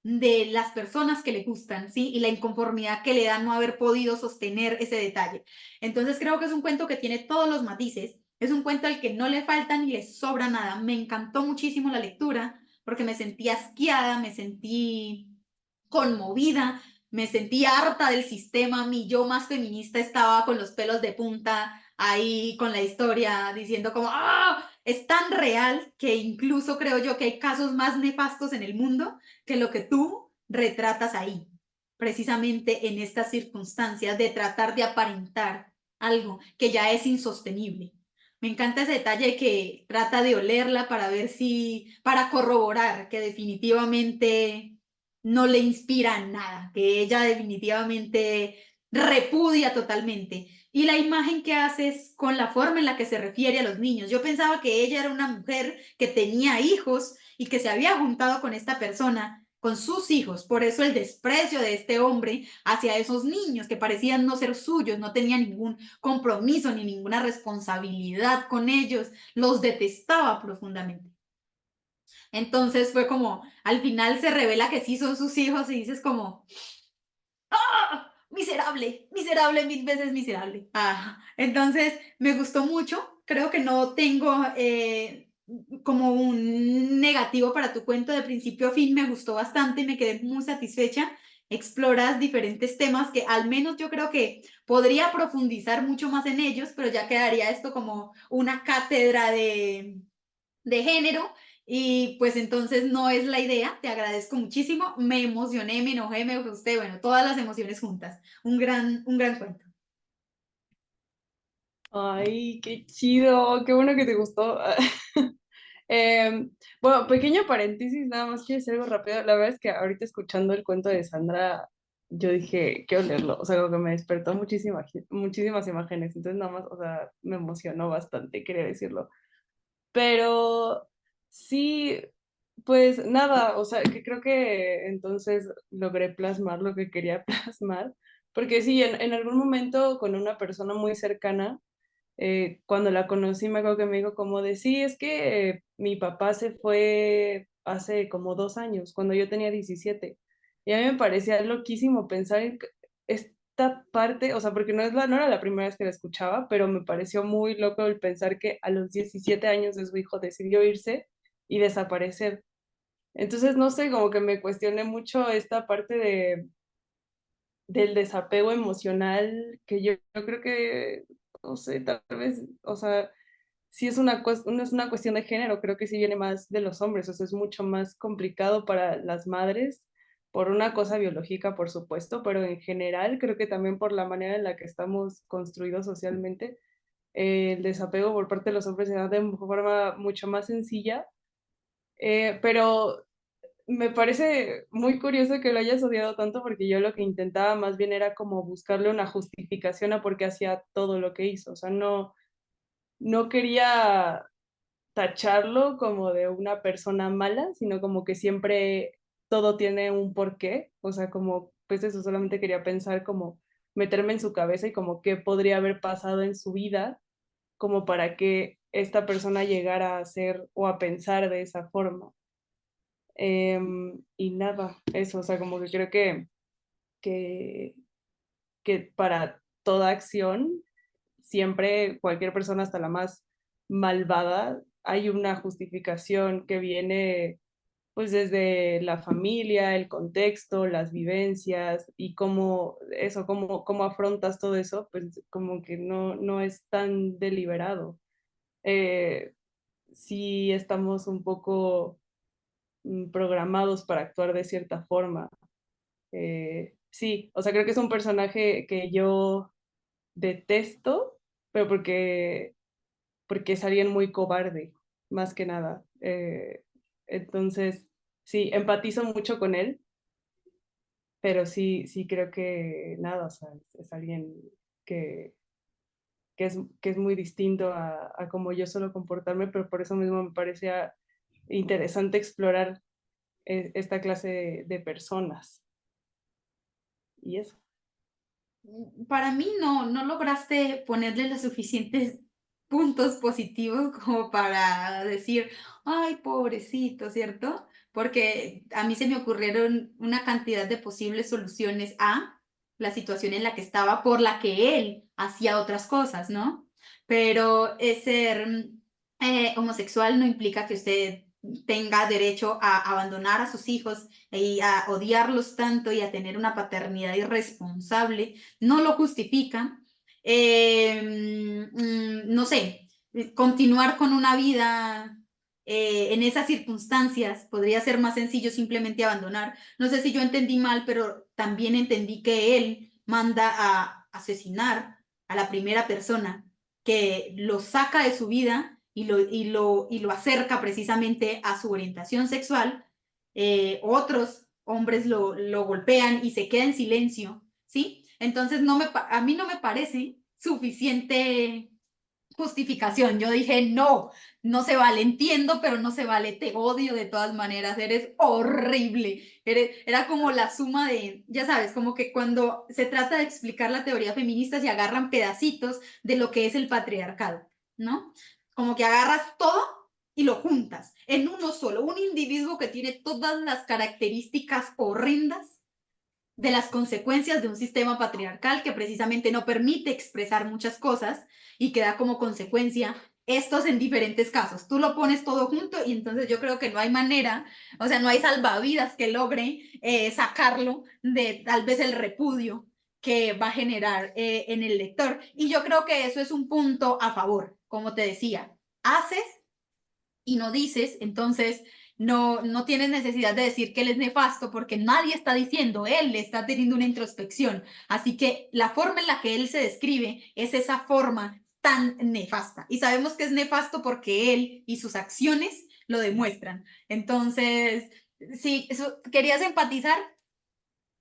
A: de las personas que le gustan, ¿sí? Y la inconformidad que le da no haber podido sostener ese detalle. Entonces creo que es un cuento que tiene todos los matices, es un cuento al que no le falta ni le sobra nada. Me encantó muchísimo la lectura porque me sentí asqueada, me sentí conmovida, me sentí harta del sistema, mi yo más feminista estaba con los pelos de punta ahí con la historia diciendo como, ¡ah! Es tan real que incluso creo yo que hay casos más nefastos en el mundo que lo que tú retratas ahí, precisamente en estas circunstancias de tratar de aparentar algo que ya es insostenible. Me encanta ese detalle que trata de olerla para ver si, para corroborar que definitivamente no le inspira nada, que ella definitivamente repudia totalmente. Y la imagen que hace es con la forma en la que se refiere a los niños. Yo pensaba que ella era una mujer que tenía hijos y que se había juntado con esta persona, con sus hijos. Por eso el desprecio de este hombre hacia esos niños que parecían no ser suyos, no tenía ningún compromiso ni ninguna responsabilidad con ellos. Los detestaba profundamente. Entonces fue como, al final se revela que sí son sus hijos y dices como, ¡ah! Miserable, miserable, mil veces miserable. Ah, entonces me gustó mucho, creo que no tengo como un negativo para tu cuento de principio a fin, me gustó bastante y me quedé muy satisfecha. Exploras diferentes temas que al menos yo creo que podría profundizar mucho más en ellos, pero ya quedaría esto como una cátedra de género y pues entonces no es la idea. Te agradezco muchísimo, me emocioné, me enojé, me gusté, bueno, todas las emociones juntas. Un gran cuento.
B: Ay, qué chido, qué bueno que te gustó. Bueno, pequeño paréntesis, nada más quiero decir algo rápido. La verdad es que ahorita escuchando el cuento de Sandra, yo dije, quiero leerlo. O sea, como que me despertó muchísimas imágenes. Entonces, nada más, o sea, me emocionó bastante, quería decirlo. Pero sí, pues nada, o sea, que creo que entonces logré plasmar lo que quería plasmar. Porque sí, en algún momento con una persona muy cercana, cuando la conocí me acuerdo que me dijo como de, sí, es que mi papá se fue hace como 2 años, cuando yo tenía 17. Y a mí me parecía loquísimo pensar en esta parte, o sea, porque no era la primera vez que la escuchaba, pero me pareció muy loco el pensar que a los 17 años de su hijo decidió irse y desaparecer. Entonces, no sé, como que me cuestioné mucho esta parte del desapego emocional que yo creo que, no sé, tal vez, o sea, sí es no es una cuestión de género, creo que sí viene más de los hombres, o sea, es mucho más complicado para las madres por una cosa biológica, por supuesto, pero en general creo que también por la manera en la que estamos construidos socialmente, el desapego por parte de los hombres se da de forma mucho más sencilla, pero me parece muy curioso que lo hayas odiado tanto porque yo lo que intentaba más bien era como buscarle una justificación a por qué hacía todo lo que hizo. O sea, no quería tacharlo como de una persona mala, sino como que siempre todo tiene un porqué. O sea, como, pues eso, solamente quería pensar como meterme en su cabeza y como qué podría haber pasado en su vida como para que esta persona llegara a hacer o a pensar de esa forma. Y nada, eso, o sea, como que creo que, que para toda acción, siempre cualquier persona, hasta la más malvada, hay una justificación que viene pues desde la familia, el contexto, las vivencias y cómo afrontas todo eso, pues como que no es tan deliberado. Eh, sí estamos un poco programados para actuar de cierta forma. Sí, o sea, creo que es un personaje que yo detesto, pero porque es alguien muy cobarde, más que nada. Entonces, sí, empatizo mucho con él, pero sí creo que nada, o sea, es alguien que, que es muy distinto a cómo yo suelo comportarme, pero por eso mismo me parecía interesante explorar esta clase de personas. Y eso.
A: Para mí no lograste ponerle los suficientes puntos positivos como para decir, ay, pobrecito, ¿cierto? Porque a mí se me ocurrieron una cantidad de posibles soluciones a la situación en la que estaba, por la que él hacía otras cosas, ¿no? Pero ser homosexual no implica que usted tenga derecho a abandonar a sus hijos y a odiarlos tanto y a tener una paternidad irresponsable. No lo justifica. No sé, continuar con una vida en esas circunstancias podría ser más sencillo simplemente abandonar. No sé si yo entendí mal, pero también entendí que él manda a asesinar a la primera persona que lo saca de su vida y lo acerca precisamente a su orientación sexual. Otros hombres lo golpean y se queda en silencio, ¿sí? Entonces a mí no me parece suficiente justificación. Yo dije, no se vale, entiendo, pero no se vale, te odio de todas maneras, eres horrible. Era como la suma de, ya sabes, como que cuando se trata de explicar la teoría feminista se agarran pedacitos de lo que es el patriarcado, ¿no? Como que agarras todo y lo juntas en uno solo, un individuo que tiene todas las características horrendas de las consecuencias de un sistema patriarcal que precisamente no permite expresar muchas cosas y que da como consecuencia estos en diferentes casos. Tú lo pones todo junto y entonces yo creo que no hay manera, o sea, no hay salvavidas que logre sacarlo de tal vez el repudio que va a generar en el lector. Y yo creo que eso es un punto a favor, como te decía, haces y no dices, entonces no tienes necesidad de decir que él es nefasto porque nadie está diciendo, él está teniendo una introspección. Así que la forma en la que él se describe es esa forma tan nefasta. Y sabemos que es nefasto porque él y sus acciones lo demuestran. Entonces, si querías empatizar,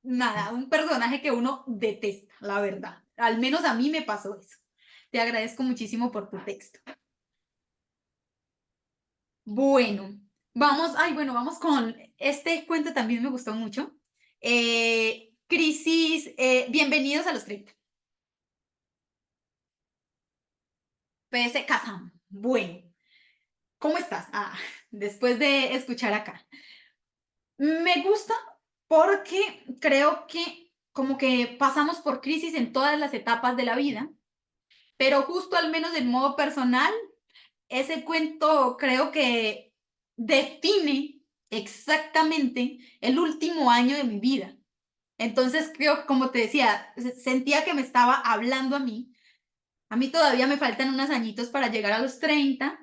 A: nada, un personaje que uno detesta, la verdad. Al menos a mí me pasó eso. Te agradezco muchísimo por tu texto. Bueno, vamos con este cuento también me gustó mucho. Crisis, bienvenidos a los 30. PS Kazam. Bueno, ¿cómo estás? Después de escuchar acá. Me gusta porque creo que como que pasamos por crisis en todas las etapas de la vida, pero justo al menos en modo personal ese cuento creo que define exactamente el último año de mi vida. Entonces creo, como te decía, sentía que me estaba hablando a mí. A mí todavía me faltan unos añitos para llegar a los 30.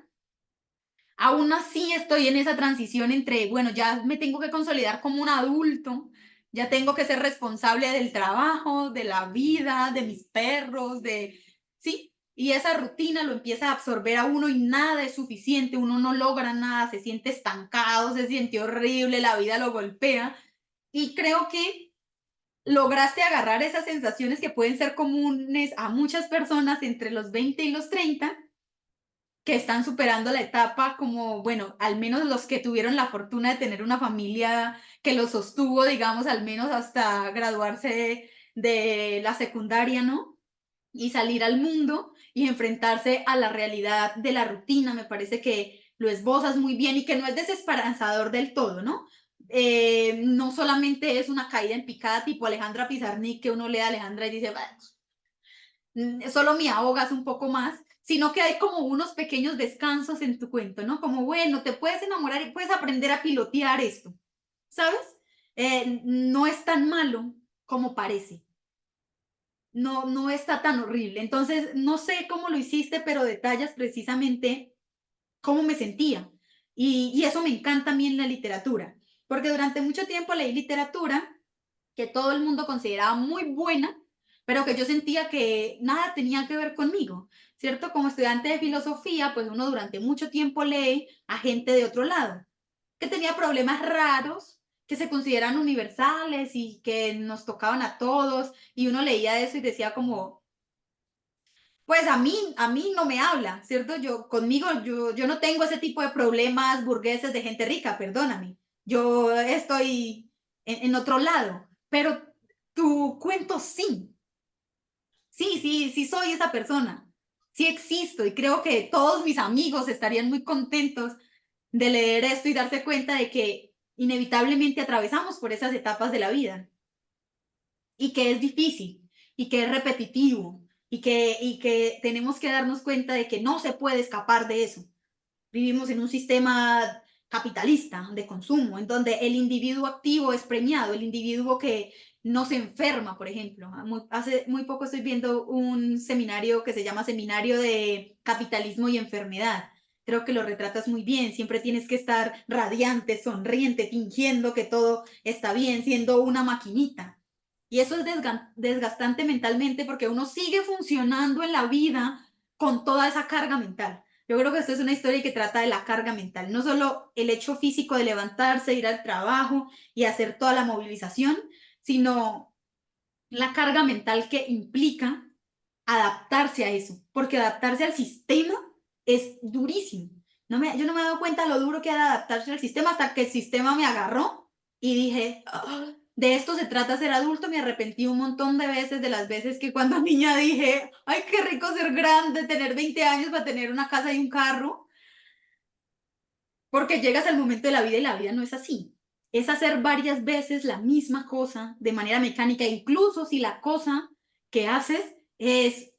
A: Aún así estoy en esa transición entre, bueno, ya me tengo que consolidar como un adulto, ya tengo que ser responsable del trabajo, de la vida, de mis perros, sí, y esa rutina lo empieza a absorber a uno y nada es suficiente, uno no logra nada, se siente estancado, se siente horrible, la vida lo golpea y creo que lograste agarrar esas sensaciones que pueden ser comunes a muchas personas entre los 20 y los 30 que están superando la etapa como, bueno, al menos los que tuvieron la fortuna de tener una familia que los sostuvo, digamos, al menos hasta graduarse de la secundaria, ¿no? Y salir al mundo y enfrentarse a la realidad de la rutina. Me parece que lo esbozas muy bien y que no es desesperanzador del todo, ¿no? No solamente es una caída en picada tipo Alejandra Pizarnik, que uno lee a Alejandra y dice, solo me ahogas un poco más, sino que hay como unos pequeños descansos en tu cuento, ¿no? Como, bueno, te puedes enamorar y puedes aprender a pilotear esto, ¿sabes? No es tan malo como parece. No, no está tan horrible. Entonces, no sé cómo lo hiciste, pero detallas precisamente cómo me sentía. Y eso me encanta a mí en la literatura, porque durante mucho tiempo leí literatura que todo el mundo consideraba muy buena, pero que yo sentía que nada tenía que ver conmigo, ¿cierto? Como estudiante de filosofía, pues uno durante mucho tiempo lee a gente de otro lado, que tenía problemas raros, que se consideran universales y que nos tocaban a todos, y uno leía eso y decía como, pues a mí no me habla, ¿cierto? Yo no tengo ese tipo de problemas burgueses de gente rica, perdóname. Yo estoy en otro lado, pero tu cuento sí. Sí, sí, sí soy esa persona. Sí existo y creo que todos mis amigos estarían muy contentos de leer esto y darse cuenta de que inevitablemente atravesamos por esas etapas de la vida y que es difícil y que es repetitivo y que tenemos que darnos cuenta de que no se puede escapar de eso. Vivimos en un sistema capitalista de consumo, en donde el individuo activo es premiado, el individuo que no se enferma, por ejemplo. Hace muy poco estoy viendo un seminario que se llama Seminario de Capitalismo y Enfermedad. Creo que lo retratas muy bien. Siempre tienes que estar radiante, sonriente, fingiendo que todo está bien, siendo una maquinita. Y eso es desgastante mentalmente porque uno sigue funcionando en la vida con toda esa carga mental. Yo creo que esto es una historia que trata de la carga mental, no solo el hecho físico de levantarse, ir al trabajo y hacer toda la movilización, sino la carga mental que implica adaptarse a eso, porque adaptarse al sistema es durísimo. Yo no me he dado cuenta de lo duro que era adaptarse al sistema hasta que el sistema me agarró y dije, "Ah, de esto se trata ser adulto". Me arrepentí un montón de veces, de las veces que cuando niña dije, ay, qué rico ser grande, tener 20 años para tener una casa y un carro, porque llegas al momento de la vida y la vida no es así. Es hacer varias veces la misma cosa de manera mecánica, incluso si la cosa que haces es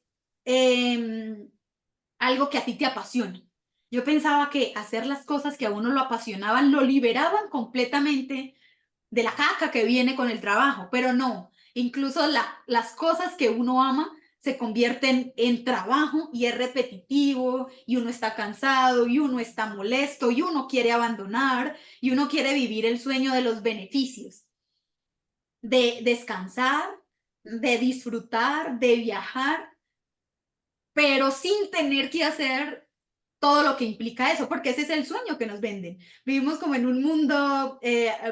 A: em, algo que a ti te apasiona. Yo pensaba que hacer las cosas que a uno lo apasionaban lo liberaban completamente de la caca que viene con el trabajo, pero no. Incluso las cosas que uno ama se convierten en trabajo y es repetitivo y uno está cansado y uno está molesto y uno quiere abandonar y uno quiere vivir el sueño de los beneficios, de descansar, de disfrutar, de viajar, pero sin tener que hacer todo lo que implica eso, porque ese es el sueño que nos venden. Vivimos como en un mundo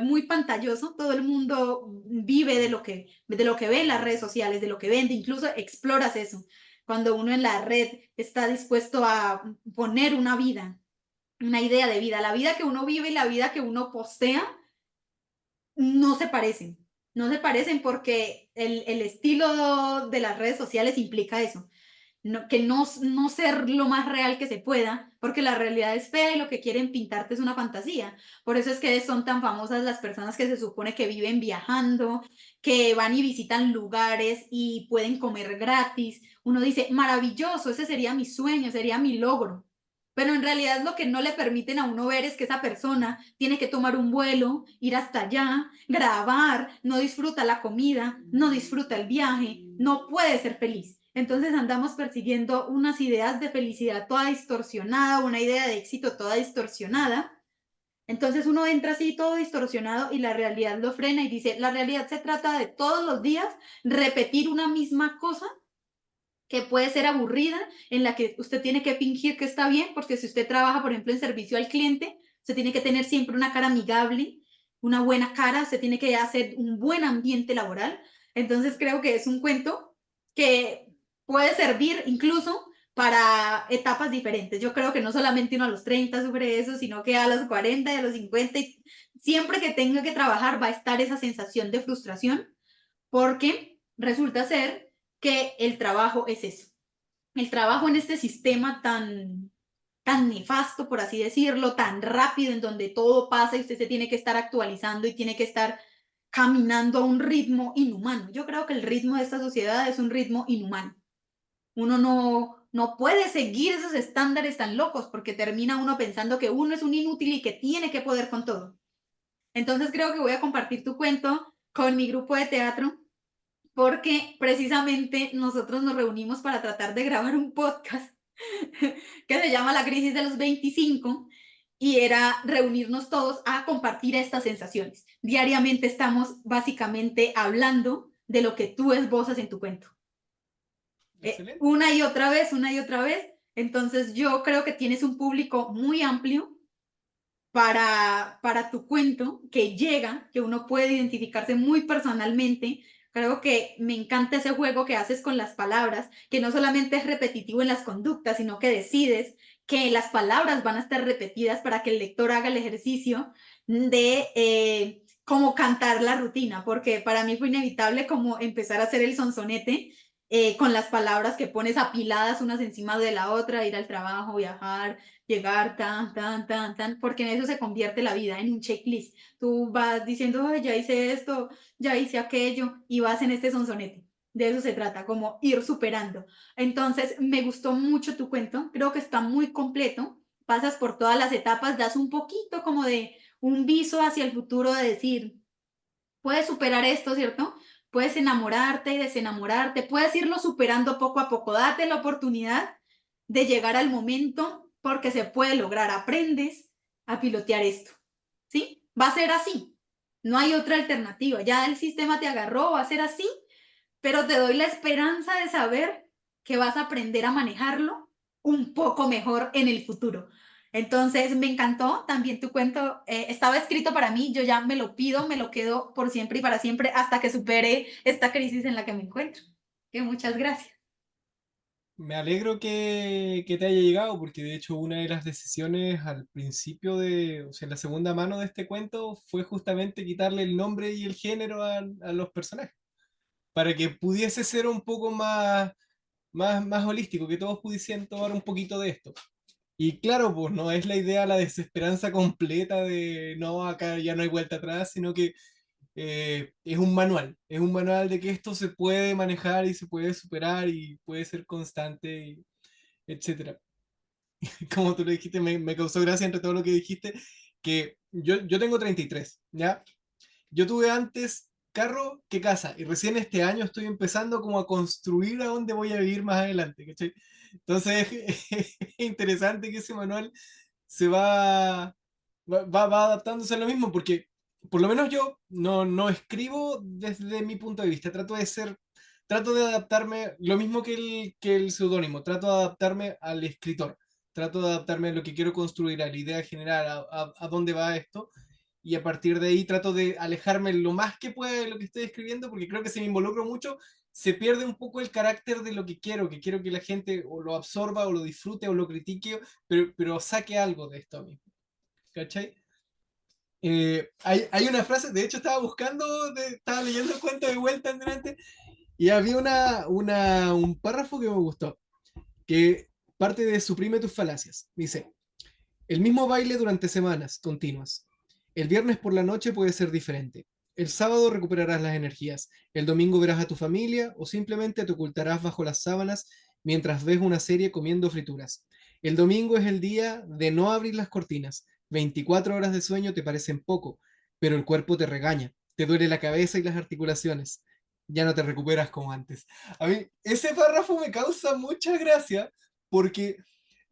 A: muy pantalloso, todo el mundo vive de lo que ve en las redes sociales, de lo que vende, incluso exploras eso. Cuando uno en la red está dispuesto a poner una vida, una idea de vida, la vida que uno vive y la vida que uno postea no se parecen. No se parecen porque el estilo de las redes sociales implica eso, que no ser lo más real que se pueda, porque la realidad es fea y lo que quieren pintarte es una fantasía. Por eso es que son tan famosas las personas que se supone que viven viajando, que van y visitan lugares y pueden comer gratis. Uno dice, maravilloso, ese sería mi sueño, sería mi logro. Pero en realidad lo que no le permiten a uno ver es que esa persona tiene que tomar un vuelo, ir hasta allá, grabar, no disfruta la comida, no disfruta el viaje, no puede ser feliz. Entonces andamos persiguiendo unas ideas de felicidad toda distorsionada, una idea de éxito toda distorsionada. Entonces uno entra así todo distorsionado y la realidad lo frena y dice, la realidad se trata de todos los días repetir una misma cosa que puede ser aburrida, en la que usted tiene que fingir que está bien, porque si usted trabaja, por ejemplo, en servicio al cliente, usted tiene que tener siempre una cara amigable, una buena cara, usted tiene que hacer un buen ambiente laboral. Entonces creo que es un cuento que puede servir incluso para etapas diferentes. Yo creo que no solamente uno a los 30 sufre eso, sino que a los 40 y a los 50, y siempre que tenga que trabajar va a estar esa sensación de frustración, porque resulta ser que el trabajo es eso. El trabajo en este sistema tan nefasto, por así decirlo, tan rápido, en donde todo pasa y usted se tiene que estar actualizando y tiene que estar caminando a un ritmo inhumano. Yo creo que el ritmo de esta sociedad es un ritmo inhumano. Uno no puede seguir esos estándares tan locos porque termina uno pensando que uno es un inútil y que tiene que poder con todo. Entonces creo que voy a compartir tu cuento con mi grupo de teatro porque precisamente nosotros nos reunimos para tratar de grabar un podcast que se llama La crisis de los 25 y era reunirnos todos a compartir estas sensaciones. Diariamente estamos básicamente hablando de lo que tú esbozas en tu cuento.
F: Excelente.
A: Una y otra vez, una y otra vez. Entonces yo creo que tienes un público muy amplio para tu cuento, que llega, que uno puede identificarse muy personalmente. Creo que me encanta ese juego que haces con las palabras, que no solamente es repetitivo en las conductas, sino que decides que las palabras van a estar repetidas para que el lector haga el ejercicio de como cantar la rutina, porque para mí fue inevitable como empezar a hacer el sonsonete con las palabras que pones apiladas unas encima de la otra, ir al trabajo, viajar, llegar, tan, porque en eso se convierte la vida, en un checklist. Tú vas diciendo, "Ay, ya hice esto, ya hice aquello", y vas en este sonsonete. De eso se trata, como ir superando. Entonces, me gustó mucho tu cuento, creo que está muy completo, pasas por todas las etapas, das un poquito como de un viso hacia el futuro de decir, puedes superar esto, ¿cierto? Puedes enamorarte y desenamorarte, puedes irlo superando poco a poco, date la oportunidad de llegar al momento porque se puede lograr, aprendes a pilotear esto, ¿sí? Va a ser así, no hay otra alternativa, ya el sistema te agarró, va a ser así, pero te doy la esperanza de saber que vas a aprender a manejarlo un poco mejor en el futuro. Entonces, me encantó también tu cuento. Estaba escrito para mí, yo ya me lo pido, me lo quedo por siempre y para siempre hasta que supere esta crisis en la que me encuentro. Que muchas gracias.
F: Me alegro que te haya llegado, porque de hecho una de las decisiones al principio o sea, en la segunda mano de este cuento fue justamente quitarle el nombre y el género a los personajes, para que pudiese ser un poco más holístico, que todos pudiesen tomar un poquito de esto. Y claro, pues no es la idea la desesperanza completa de no, acá ya no hay vuelta atrás, sino que es un manual de que esto se puede manejar y se puede superar y puede ser constante, etcétera. Como tú lo dijiste, me causó gracia entre todo lo que dijiste, que yo tengo 33, ¿ya? Yo tuve antes carro que casa y recién este año estoy empezando como a construir a dónde voy a vivir más adelante, ¿cachai? Entonces es interesante que ese manual se va adaptándose a lo mismo, porque por lo menos yo no escribo desde mi punto de vista, trato de adaptarme, lo mismo que el seudónimo, trato de adaptarme al escritor, trato de adaptarme a lo que quiero construir, a la idea general, a dónde va esto, y a partir de ahí trato de alejarme lo más que pueda de lo que estoy escribiendo, porque creo que si me involucro mucho, se pierde un poco el carácter de lo que quiero que la gente o lo absorba o lo disfrute o lo critique, pero saque algo de esto a mí. ¿Cachai? Hay una frase, de hecho estaba estaba leyendo el cuento de vuelta en delante y había un párrafo que me gustó, que parte de Suprime tus falacias. Dice, el mismo baile durante semanas continuas. El viernes por la noche puede ser diferente. El sábado recuperarás las energías. El domingo verás a tu familia o simplemente te ocultarás bajo las sábanas mientras ves una serie comiendo frituras. El domingo es el día de no abrir las cortinas. 24 horas de sueño te parecen poco, pero el cuerpo te regaña. Te duele la cabeza y las articulaciones. Ya no te recuperas como antes. A mí, ese párrafo me causa mucha gracia porque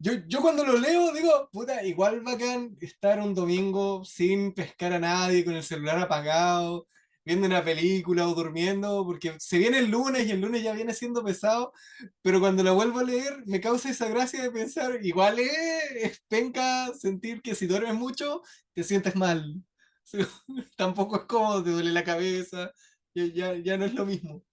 F: yo cuando lo leo digo, puta, igual bacán estar un domingo sin pescar a nadie, con el celular apagado, viendo una película o durmiendo, porque se viene el lunes y el lunes ya viene siendo pesado, pero cuando lo vuelvo a leer me causa esa gracia de pensar, igual es penca sentir que si duermes mucho te sientes mal. Tampoco es cómodo, te duele la cabeza, ya no es lo mismo.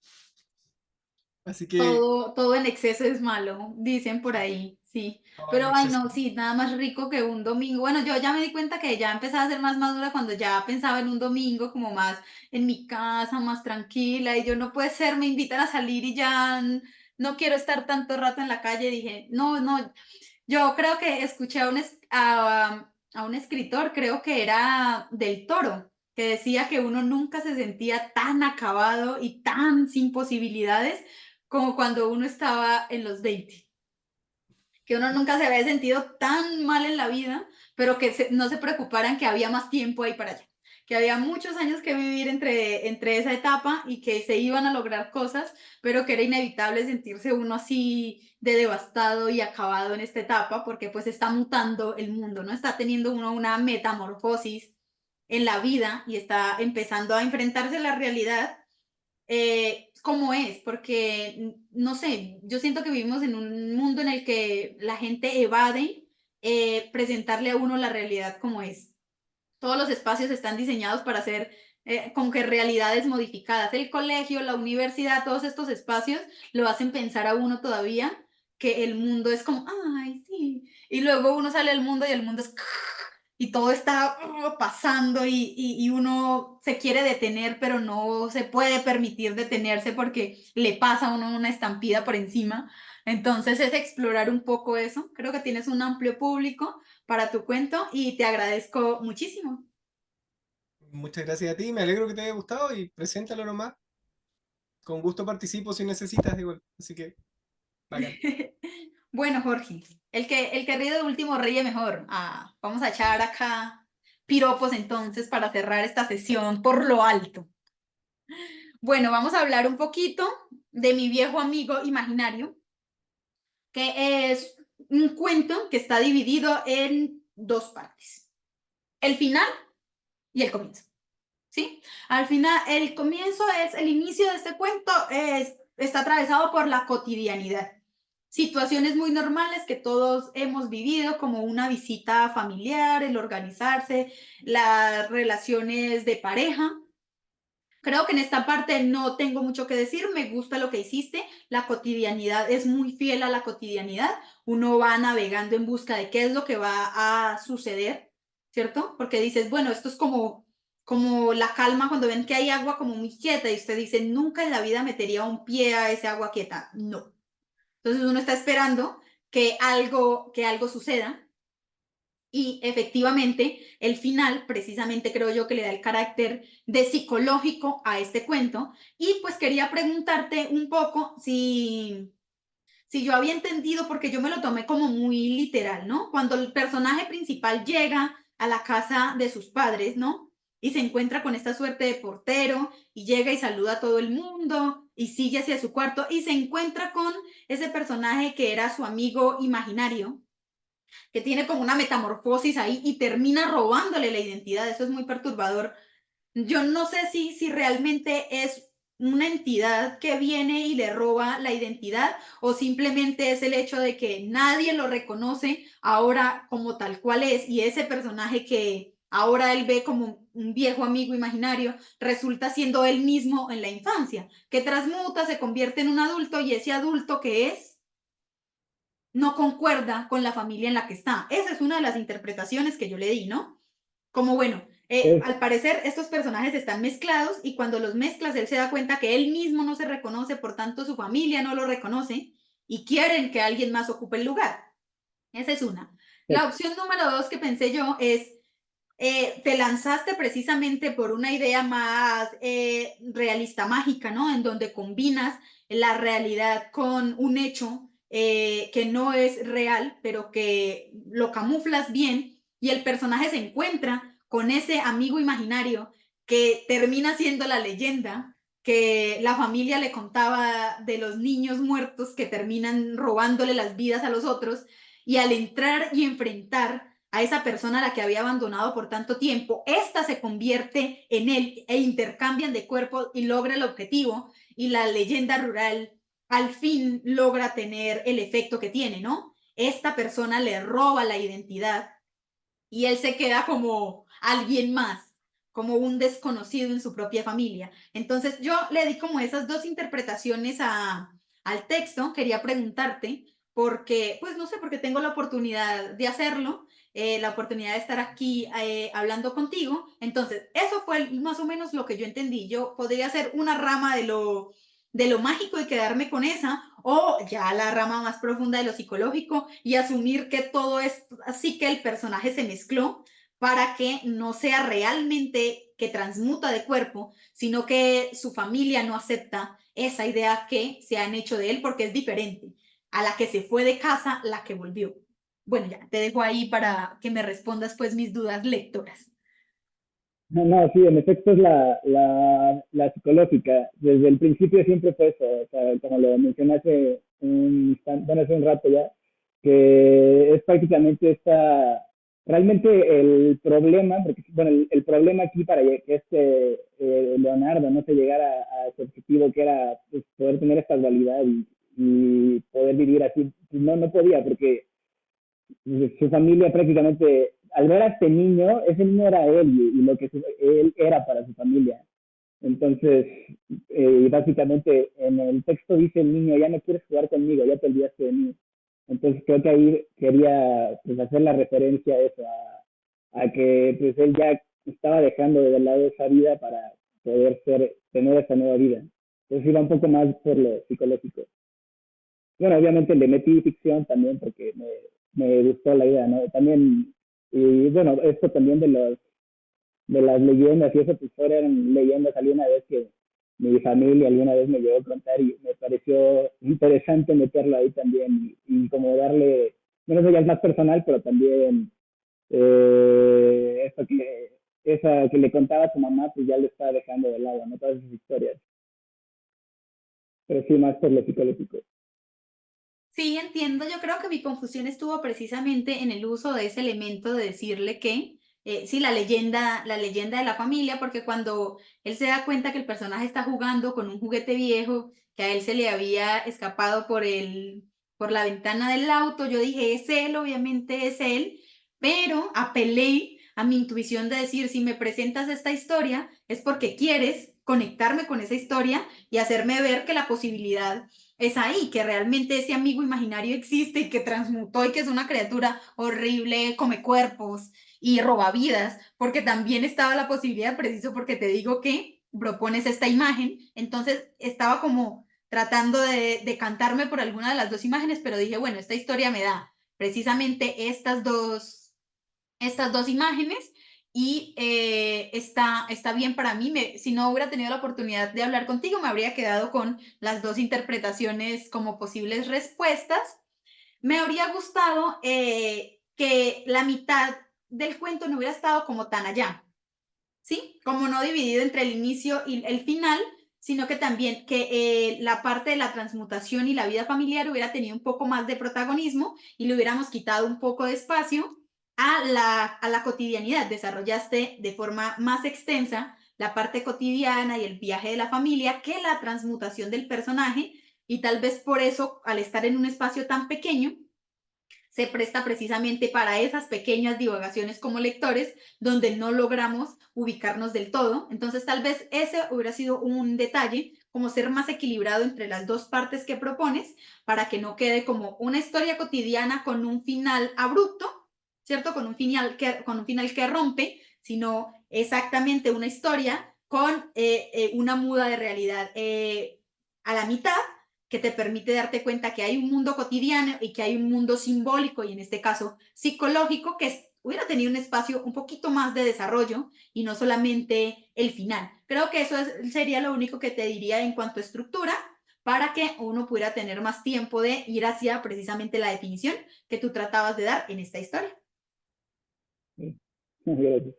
F: Así que
A: Todo en exceso es malo, dicen por ahí, sí.
F: todo en
A: Pero, ay,
F: exceso.
A: no, sí, nada más rico que un domingo. Bueno, yo ya me di cuenta que ya empezaba a ser más madura cuando ya pensaba en un domingo como más en mi casa, más tranquila, y yo no puede ser, me invitan a salir y ya no quiero estar tanto rato en la calle. Dije, no, no, yo creo que escuché a un escritor, creo que era del Toro, que decía que uno nunca se sentía tan acabado y tan sin posibilidades como cuando uno estaba en los 20, que uno nunca se había sentido tan mal en la vida, pero que no se preocuparan que había más tiempo ahí para allá, que había muchos años que vivir entre esa etapa y que se iban a lograr cosas, pero que era inevitable sentirse uno así de devastado y acabado en esta etapa, porque pues está mutando el mundo, ¿no? Está teniendo uno una metamorfosis en la vida y está empezando a enfrentarse a la realidad como es, porque, no sé, yo siento que vivimos en un mundo en el que la gente evade presentarle a uno la realidad como es. Todos los espacios están diseñados para ser como que realidades modificadas. El colegio, la universidad, todos estos espacios lo hacen pensar a uno todavía que el mundo es como, ay, sí. Y luego uno sale al mundo y el mundo es y todo está pasando y uno se quiere detener, pero no se puede permitir detenerse porque le pasa a uno una estampida por encima. Entonces es explorar un poco eso. Creo que tienes un amplio público para tu cuento y te agradezco muchísimo.
F: Muchas gracias a ti, me alegro que te haya gustado y preséntalo nomás. Con gusto participo si necesitas igual. Así que, bacán.
A: Bueno, Jorge, el que ríe de último ríe mejor. Vamos a echar acá piropos entonces para cerrar esta sesión por lo alto. Bueno, vamos a hablar un poquito de mi viejo amigo imaginario, que es un cuento que está dividido en dos partes. El final y el comienzo. ¿Sí? Al final, el comienzo es, el inicio de este cuento está atravesado por la cotidianidad. Situaciones muy normales que todos hemos vivido, como una visita familiar, el organizarse, las relaciones de pareja. Creo que en esta parte no tengo mucho que decir, me gusta lo que hiciste, la cotidianidad es muy fiel a la cotidianidad, uno va navegando en busca de qué es lo que va a suceder, ¿cierto? Porque dices, bueno, esto es como la calma cuando ven que hay agua como muy quieta y usted dice, nunca en la vida metería un pie a ese agua quieta, no. Entonces uno está esperando que algo suceda y efectivamente, el final, precisamente creo yo que le da el carácter de psicológico a este cuento. Y pues quería preguntarte un poco si yo había entendido, porque yo me lo tomé como muy literal, ¿no? Cuando el personaje principal llega a la casa de sus padres, ¿no? Y se encuentra con esta suerte de portero y llega y saluda a todo el mundo y sigue hacia su cuarto y se encuentra con ese personaje que era su amigo imaginario que tiene como una metamorfosis ahí y termina robándole la identidad. Eso es muy perturbador. Yo no sé si realmente es una entidad que viene y le roba la identidad o simplemente es el hecho de que nadie lo reconoce ahora como tal cual es y ese personaje que ahora él ve como un viejo amigo imaginario resulta siendo él mismo en la infancia, que transmuta, se convierte en un adulto y ese adulto que es no concuerda con la familia en la que está. Esa es una de las interpretaciones que yo le di, ¿no? Como bueno,
C: Es,
A: al parecer estos personajes están mezclados y cuando los mezclas él se da cuenta que él mismo no se reconoce, por tanto su familia no lo reconoce y quieren que alguien más ocupe el lugar. Esa es una.
C: es,
A: La opción número dos que pensé yo es, te lanzaste precisamente por una idea más realista mágica, ¿no? En donde combinas la realidad con un hecho que no es real, pero que lo camuflas bien y el personaje se encuentra con ese amigo imaginario que termina siendo la leyenda que la familia le contaba de los niños muertos que terminan robándole las vidas a los otros y al entrar y enfrentar a esa persona a la que había abandonado por tanto tiempo, esta se convierte en él e intercambian de cuerpo y logra el objetivo y la leyenda rural al fin logra tener el efecto que tiene, ¿no? Esta persona le roba la identidad y él se queda como alguien más, como un desconocido en su propia familia. Entonces yo le di como esas dos interpretaciones al texto, quería preguntarte, porque, pues no sé, porque tengo la oportunidad de hacerlo, la oportunidad de estar aquí hablando contigo. Entonces, eso fue más o menos lo que yo entendí. Yo podría hacer una rama de lo mágico y quedarme con esa, o ya la rama más profunda de lo psicológico y asumir que todo es así que el personaje se mezcló, para que no sea realmente que transmuta de cuerpo, sino que su familia no acepta esa idea que se han hecho de él porque es diferente a la que se fue de casa, la que volvió. Bueno, ya te dejo ahí para que me respondas pues mis dudas lectoras.
C: No, no, sí, en efecto es la psicológica. Desde el principio siempre fue eso, o sea, como lo mencioné hace bueno, hace un rato ya, que es prácticamente realmente el problema, porque bueno, el problema aquí para que Leonardo no se llegara a su objetivo, que era pues, poder tener esta dualidad y poder vivir así, pues, no podía, porque su familia prácticamente, al ver a este niño, ese niño era él y lo que él era para su familia. Entonces, básicamente en el texto dice el niño, ya no quieres jugar conmigo, ya te olvidaste de mí. Entonces creo que ahí quería pues, hacer la referencia a eso, a que pues él ya estaba dejando de lado esa vida para poder tener esa nueva vida. Entonces iba un poco más por lo psicológico. Bueno, obviamente le metí ficción también porque me gustó la idea, ¿no? También, y bueno, esto también de las leyendas y eso, pues fueron leyendas alguna vez que mi familia alguna vez me llegó a contar y me pareció interesante meterlo ahí también y como darle, bueno, eso ya es más personal, pero también esto esa que le contaba a su mamá, pues ya lo estaba dejando de lado, ¿no? Todas esas historias, pero sí más por lo psicológico.
A: Sí, entiendo. Yo creo que mi confusión estuvo precisamente en el uso de ese elemento de decirle que, sí, la leyenda de la familia, porque cuando él se da cuenta que el personaje está jugando con un juguete viejo que a él se le había escapado por la ventana del auto, yo dije, es él, obviamente es él, pero apelé a mi intuición de decir, si me presentas esta historia, es porque quieres conectarme con esa historia y hacerme ver que la posibilidad es ahí, que realmente ese amigo imaginario existe y que transmutó y que es una criatura horrible, come cuerpos y roba vidas, porque también estaba la posibilidad, preciso porque te digo que propones esta imagen, entonces estaba como tratando de cantarme por alguna de las dos imágenes, pero dije, bueno, esta historia me da precisamente estas dos imágenes y está bien para mí. Si no hubiera tenido la oportunidad de hablar contigo, me habría quedado con las dos interpretaciones como posibles respuestas. Me habría gustado que la mitad del cuento no hubiera estado como tan allá, ¿sí? Como no dividido entre el inicio y el final, sino que también que la parte de la transmutación y la vida familiar hubiera tenido un poco más de protagonismo y le hubiéramos quitado un poco de espacio a la cotidianidad. Desarrollaste de forma más extensa la parte cotidiana y el viaje de la familia que la transmutación del personaje y tal vez por eso, al estar en un espacio tan pequeño, se presta precisamente para esas pequeñas divagaciones como lectores donde no logramos ubicarnos del todo. Entonces tal vez ese hubiera sido un detalle, como ser más equilibrado entre las dos partes que propones para que no quede como una historia cotidiana con un final abrupto, ¿cierto? Con un final que rompe, sino exactamente una historia con una muda de realidad a la mitad que te permite darte cuenta que hay un mundo cotidiano y que hay un mundo simbólico y en este caso psicológico que hubiera tenido un espacio un poquito más de desarrollo y no solamente el final. Creo que sería lo único que te diría en cuanto a estructura para que uno pudiera tener más tiempo de ir hacia precisamente la definición que tú tratabas de dar en esta historia.
C: Sí. Gracias.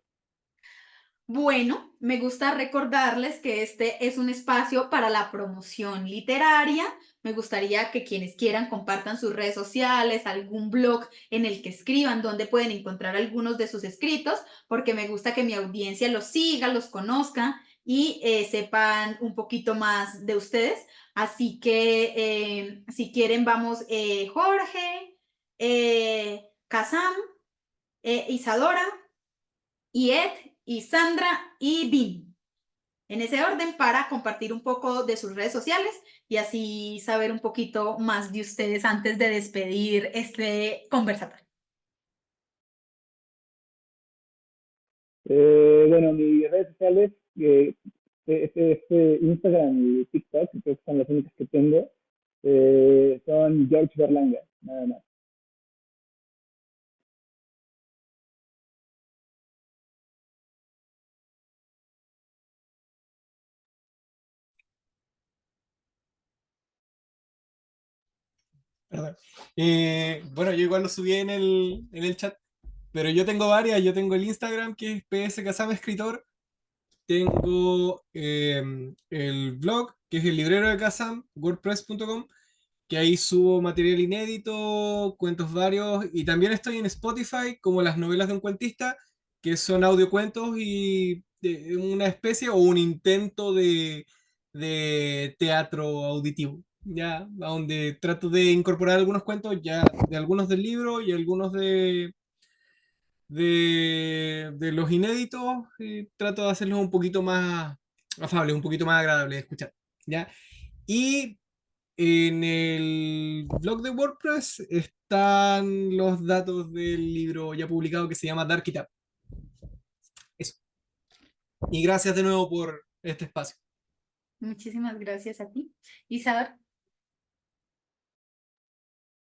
A: Bueno, me gusta recordarles que este es un espacio para la promoción literaria. Me gustaría que quienes quieran compartan sus redes sociales, algún blog en el que escriban, donde pueden encontrar algunos de sus escritos, porque me gusta que mi audiencia los siga, los conozca y sepan un poquito más de ustedes. Así que si quieren, vamos Jorge, Kazam, Isadora y Ed y Sandra y Vin. En ese orden para compartir un poco de sus redes sociales y así saber un poquito más de ustedes antes de despedir este conversatorio.
C: Bueno, mis redes sociales, Instagram y TikTok, que son las únicas que tengo, son George Berlanga, nada más.
F: Perdón. Bueno, yo igual lo subí en el chat, pero yo tengo varias. Yo tengo el Instagram, que es PS Kasama Escritor. Tengo el blog, que es el librero de Kazam, wordpress.com, que ahí subo material inédito, cuentos varios, y también estoy en Spotify como las novelas de un cuentista, que son audiocuentos y una especie o un intento de teatro auditivo, ya, donde trato de incorporar algunos cuentos ya de algunos del libro y algunos de los inéditos, y trato de hacerlos un poquito más afables, un poquito más agradables de escuchar, ¿ya? Y en el blog de WordPress están los datos del libro ya publicado que se llama Dark Kitab. Eso. Y gracias de nuevo por este espacio.
A: Muchísimas gracias a ti. Isadora.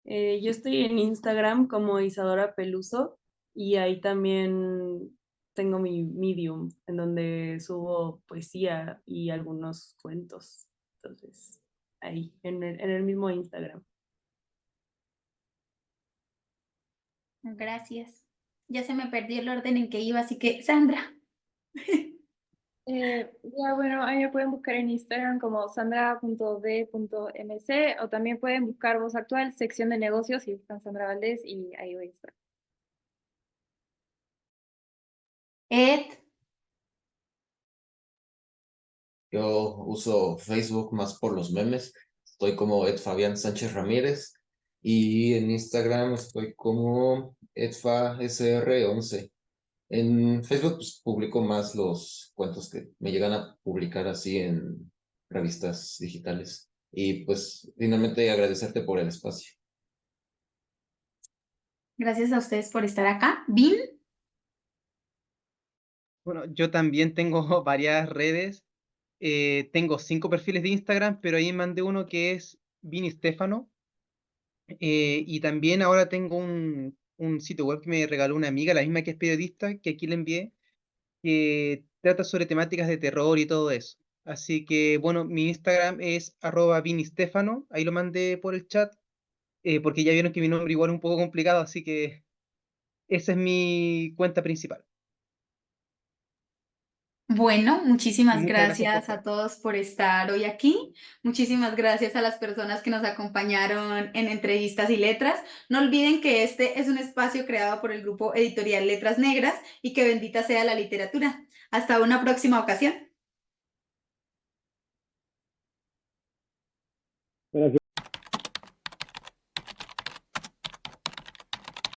B: Yo estoy en Instagram como Isadora Peluso y ahí también tengo mi Medium, en donde subo poesía y algunos cuentos. Entonces, ahí, en el mismo Instagram.
A: Gracias. Ya se me perdió el orden en que iba, así que Sandra.
D: Ya, bueno, ahí me pueden buscar en Instagram como sandra.d.mc o también pueden buscar Voz Actual, sección de negocios y buscan Sandra Valdés y ahí voy a estar.
A: Ed.
G: Yo uso Facebook más por los memes. Estoy como Ed Fabián Sánchez Ramírez. Y en Instagram estoy como EdfaSR11. En Facebook pues, publico más los cuentos que me llegan a publicar así en revistas digitales. Y pues finalmente agradecerte por el espacio.
A: Gracias a ustedes por estar acá. Vin.
E: Bueno, yo también tengo varias redes. Tengo 5 perfiles de Instagram, pero ahí mandé uno que es Vini Stefano. Y también ahora tengo un sitio web que me regaló una amiga, la misma que es periodista, que aquí le envié, que trata sobre temáticas de terror y todo eso. Así que, bueno, mi Instagram es @vinistefano, ahí lo mandé por el chat, porque ya vieron que mi nombre igual es un poco complicado, así que esa es mi cuenta principal.
A: Bueno,
E: Y
A: muchísimas
E: muchas gracias por
A: gracias a
E: todo.
A: todos por estar hoy aquí. Muchísimas gracias a las personas que nos acompañaron en Entrevistas y Letras. No olviden que este es un espacio creado por el grupo editorial Letras Negras y que bendita sea la literatura. Hasta una próxima ocasión.
C: Gracias.